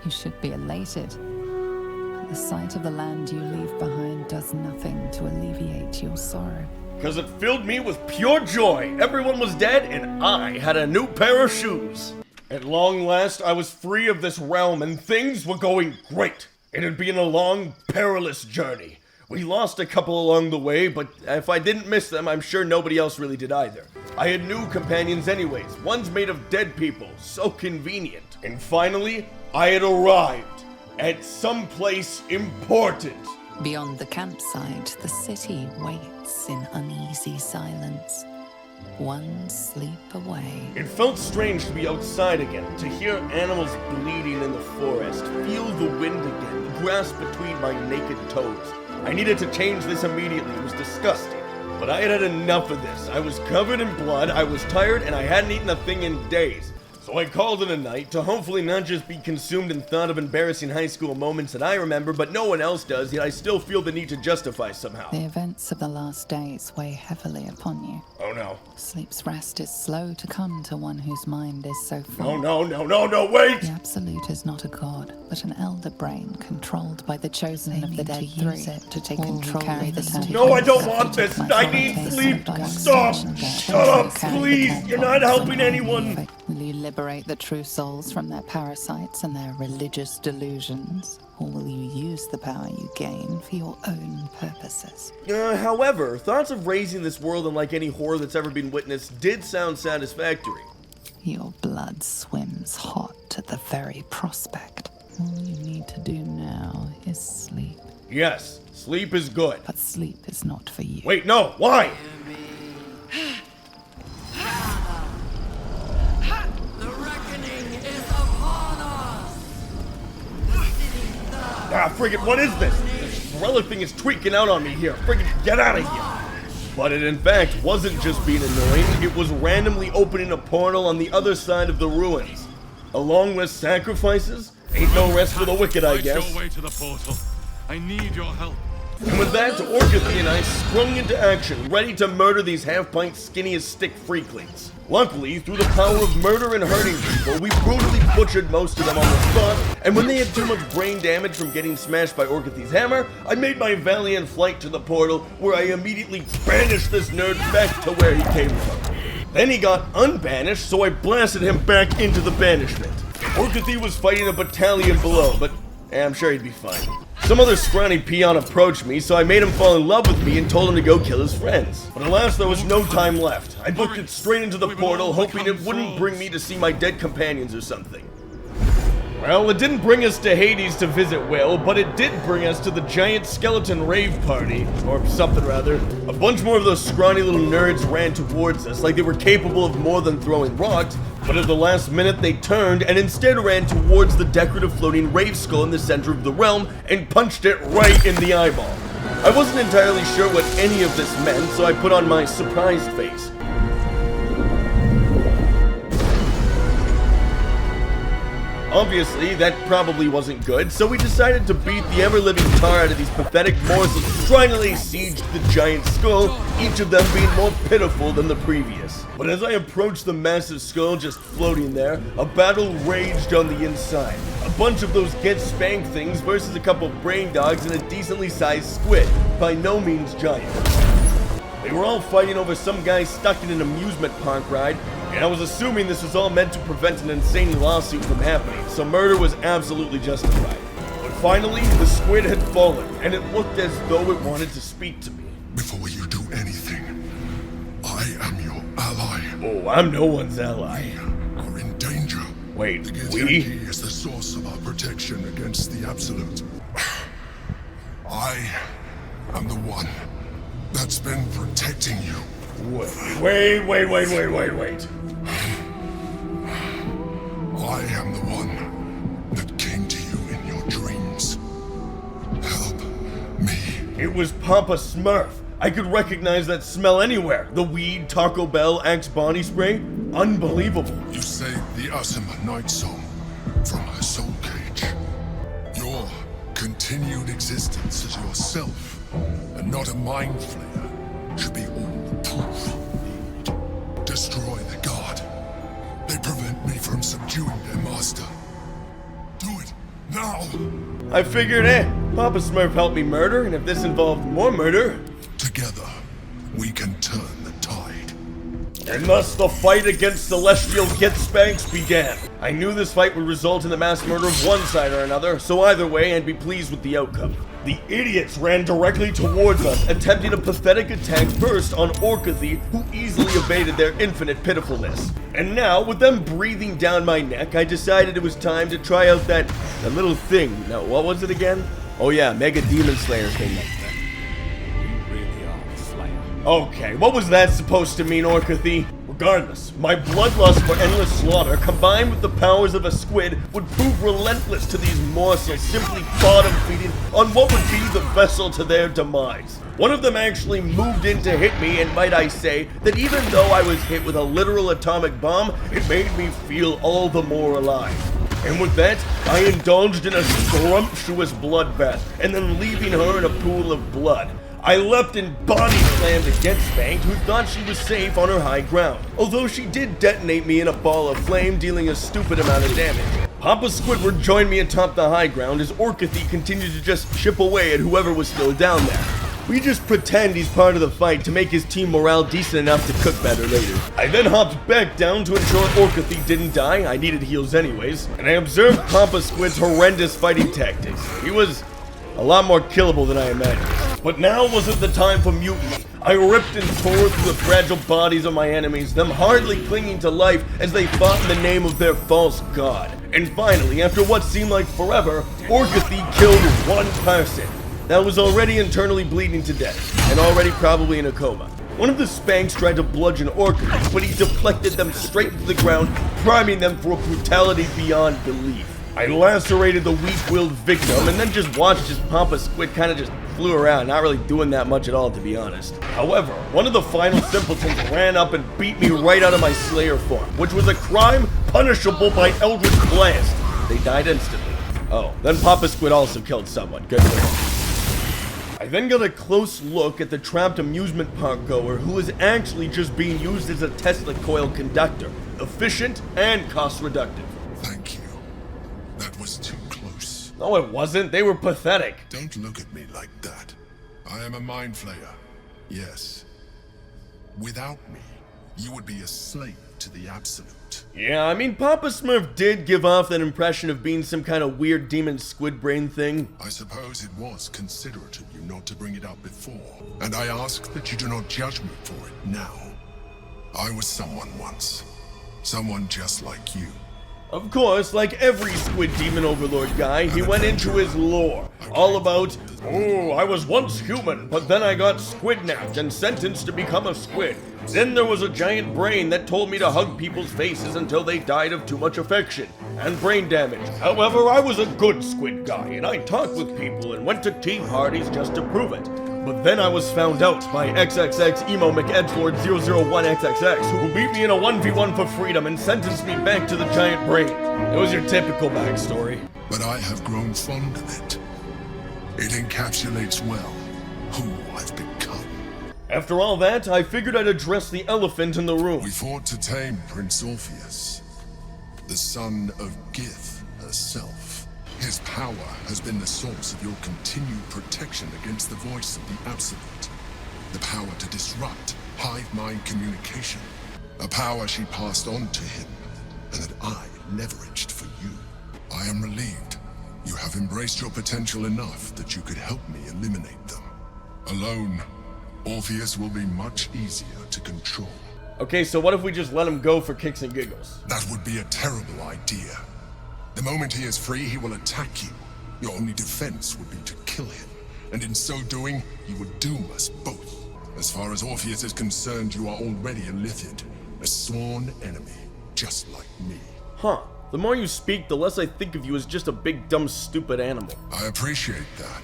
You should be elated. But the sight of the land you leave behind does nothing to alleviate your sorrow. Because it filled me with pure joy. Everyone was dead, and I had a new pair of shoes. At long last, I was free of this realm, and things were going great. It had been a long, perilous journey. We lost a couple along the way, but if I didn't miss them, I'm sure nobody else really did either. I had new companions anyways, ones made of dead people, so convenient. And finally, I had arrived at some place important. Beyond the campsite, the city waits in uneasy silence. One sleep away. It felt strange to be outside again, to hear animals bleeding in the forest, feel the wind again, the grass between my naked toes. I needed to change this immediately. It was disgusting. But I had had enough of this. I was covered in blood, I was tired, and I hadn't eaten a thing in days. So I called it a night to hopefully not just be consumed in thought of embarrassing high school moments that I remember, but no one else does, yet I still feel the need to justify somehow. The events of the last days weigh heavily upon you. Oh no. Sleep's rest is slow to come to one whose mind is so full. No, wait! The Absolute is not a god, but an elder brain controlled by the chosen of the dead three to take control of the city. No, I don't want this! I need sleep! Stop! Shut up, please! You're not helping anyone! Will you liberate the true souls from their parasites and their religious delusions? Or will you use the power you gain for your own purposes? However, thoughts of raising this world unlike any horror that's ever been witnessed did sound satisfactory. Your blood swims hot at the very prospect. All you need to do now is sleep. Yes, sleep is good. But sleep is not for you. Wait, no, why? Ah, friggin', what is this? This relic thing is tweaking out on me here. Friggin', get out of here. But it in fact wasn't just being annoying, it was randomly opening a portal on the other side of the ruins. Along with sacrifices? Ain't no rest for the wicked, I guess. Your way to the portal. I need your help. And with that, Orcathy and I sprung into action, ready to murder these half-pint skinny as stick freaklings. Luckily, through the power of murder and hurting people, we brutally butchered most of them on the spot, and when they had too much brain damage from getting smashed by Orcathy's hammer, I made my valiant flight to the portal, where I immediately banished this nerd back to where he came from. Then he got unbanished, so I blasted him back into the banishment. Orcathy was fighting a battalion below, but I'm sure he'd be fine. Some other scrawny peon approached me, so I made him fall in love with me and told him to go kill his friends. But alas, there was no time left. I booked it straight into the portal, hoping it wouldn't bring me to see my dead companions or something. Well, it didn't bring us to Hades to visit Will, but it did bring us to the giant skeleton rave party, or something rather. A bunch more of those scrawny little nerds ran towards us like they were capable of more than throwing rocks, but at the last minute they turned and instead ran towards the decorative floating rave skull in the center of the realm and punched it right in the eyeball. I wasn't entirely sure what any of this meant, so I put on my surprised face. Obviously, that probably wasn't good, so we decided to beat the ever-living tar out of these pathetic morsels trying to lay siege to the giant skull, each of them being more pitiful than the previous. But as I approached the massive skull just floating there, a battle raged on the inside. A bunch of those get spanked things versus a couple brain dogs and a decently sized squid, by no means giant. They were all fighting over some guy stuck in an amusement park ride, and I was assuming this was all meant to prevent an insane lawsuit from happening, so murder was absolutely justified. But finally, the squid had fallen, and it looked as though it wanted to speak to me. Before you do anything, I am your ally. Oh, I'm no one's ally. We are in danger. Wait, the githyanki is the source of our protection against the Absolute. I am the one that's been protecting you. Wait. I am the one that came to you in your dreams. Help me. It was Papa Smurf. I could recognize that smell anywhere. The weed, Taco Bell, Axe body spray. Unbelievable. You saved the Asima nightsong from her soul cage. Your continued existence as yourself, and not a mind flayer, should be all the proof you need. Destroy the god. They prevent me from subduing their master. Do it now. I figured, Papa Smurf helped me murder, and if this involved more murder, together we can turn the tide. And thus the fight against celestial get-spanks began. I knew this fight would result in the mass murder of one side or another, so either way I'd be pleased with the outcome. The idiots ran directly towards us, attempting a pathetic attack first on Orcathy, who easily evaded their infinite pitifulness. And now, with them breathing down my neck, I decided it was time to try out that little thing. Now, what was it again? Oh yeah, Mega Demon Slayer thing. Okay, what was that supposed to mean, Orcathy? Regardless, my bloodlust for endless slaughter, combined with the powers of a squid, would prove relentless to these morsels, simply bottom-feeding on what would be the vessel to their demise. One of them actually moved in to hit me, and might I say, that even though I was hit with a literal atomic bomb, it made me feel all the more alive. And with that, I indulged in a scrumptious bloodbath, and then leaving her in a pool of blood. I leapt and body slammed against Spanked, who thought she was safe on her high ground, although she did detonate me in a ball of flame, dealing a stupid amount of damage. Papa Squidward joined me atop the high ground as Orcathy continued to just chip away at whoever was still down there. We just pretend he's part of the fight to make his team morale decent enough to cook better later. I then hopped back down to ensure Orcathy didn't die, I needed heals anyways, and I observed Papa Squid's horrendous fighting tactics. He was a lot more killable than I imagined. But now wasn't the time for mutiny. I ripped and tore through the fragile bodies of my enemies, them hardly clinging to life as they fought in the name of their false god. And finally, after what seemed like forever, Orcathy killed one person that was already internally bleeding to death, and already probably in a coma. One of the Spanks tried to bludgeon Orcathy, but he deflected them straight into the ground, priming them for a brutality beyond belief. I lacerated the weak-willed victim, and then just watched his Papa Squid kind of just flew around, not really doing that much at all, to be honest. However, one of the final simpletons ran up and beat me right out of my Slayer form, which was a crime punishable by Eldritch Blast. They died instantly. Oh, then Papa Squid also killed someone. Good for him. I then got a close look at the trapped amusement park goer who was actually just being used as a Tesla coil conductor. Efficient and cost reductive. Thank you. That was too close. No, it wasn't. They were pathetic. Don't look at me like that. I am a mind flayer. Yes. Without me, you would be a slave to the absolute. Yeah, I mean, Papa Smurf did give off that impression of being some kind of weird demon squid brain thing. I suppose it was considerate of you not to bring it up before, and I ask that you do not judge me for it now. I was someone once. Someone just like you. Of course, like every squid demon overlord guy, he went into his lore. All about, oh, I was once human, but then I got squidnapped and sentenced to become a squid. Then there was a giant brain that told me to hug people's faces until they died of too much affection and brain damage. However, I was a good squid guy, and I talked with people and went to tea parties just to prove it. But then I was found out by XXX Emo McEdford001XXX, who beat me in a 1v1 for freedom and sentenced me back to the giant brain. It was your typical backstory. But I have grown fond of it. It encapsulates well who I've become. After all that, I figured I'd address the elephant in the room. We fought to tame Prince Orpheus, the son of Gith herself. His power has been the source of your continued protection against the voice of the absolute. The power to disrupt hive mind communication. A power she passed on to him, and that I leveraged for you. I am relieved. You have embraced your potential enough that you could help me eliminate them. Alone, Orpheus will be much easier to control. Okay, so what if we just let him go for kicks and giggles? That would be a terrible idea. The moment he is free, he will attack you. Your only defense would be to kill him. And in so doing, you would doom us both. As far as Orpheus is concerned, you are already a Lithid, a sworn enemy, just like me. Huh. The more you speak, the less I think of you as just a big, dumb, stupid animal. I appreciate that.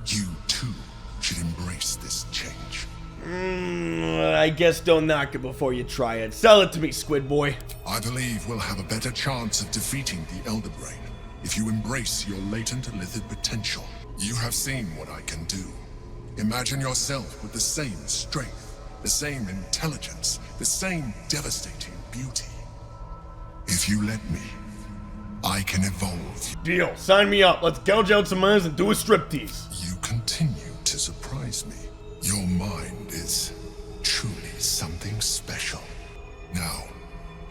You, too, should embrace this change. I guess don't knock it before you try it. Sell it to me, Squid Boy. I believe we'll have a better chance of defeating the Elder Brain if you embrace your latent Lithid potential. You have seen what I can do. Imagine yourself with the same strength, the same intelligence, the same devastating beauty. If you let me, I can evolve. Deal. Sign me up. Let's gouge out some eyes and do a striptease. You continue to surprise me. Your mind is truly something special. Now,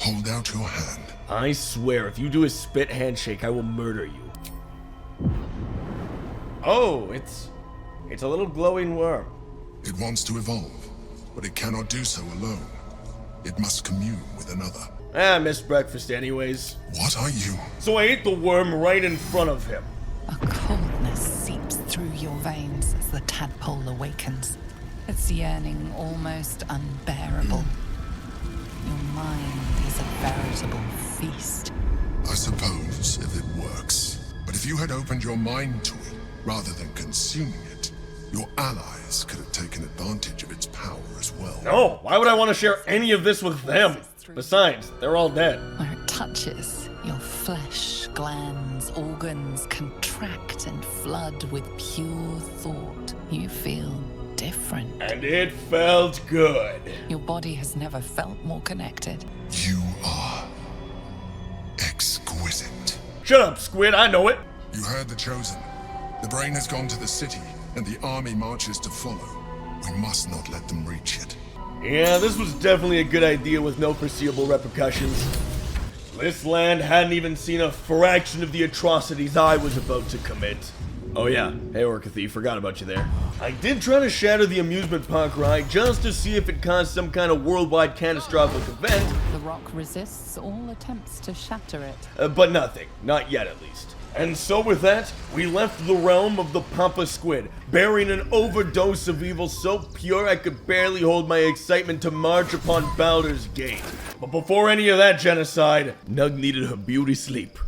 hold out your hand. I swear, if you do a spit handshake, I will murder you. Oh, it's a little glowing worm. It wants to evolve, but it cannot do so alone. It must commune with another. I missed breakfast anyways. What are you? So I ate the worm right in front of him. A coldness seeps through your veins as the tadpole awakens, its yearning almost unbearable. Your mind is a veritable feast. I suppose, if it works. But if you had opened your mind to it, rather than consuming it, your allies could have taken advantage of its power as well. No, why would I want to share any of this with them? Besides, they're all dead. Where it touches, your flesh, glands, organs contract and flood with pure thought. You feel different. And it felt good. Your body has never felt more connected. You are exquisite. Shut up, Squid, I know it. You heard the Chosen. The brain has gone to the city, and the army marches to follow. We must not let them reach it. Yeah, this was definitely a good idea with no foreseeable repercussions. This land hadn't even seen a fraction of the atrocities I was about to commit. Oh yeah, hey Orcathy, forgot about you there. I did try to shatter the amusement park ride just to see if it caused some kind of worldwide catastrophic event. The rock resists all attempts to shatter it. But nothing, not yet at least. And so with that, we left the realm of the Papa Squid, bearing an overdose of evil so pure I could barely hold my excitement to march upon Baldur's gate. But before any of that genocide, Nug needed her beauty sleep.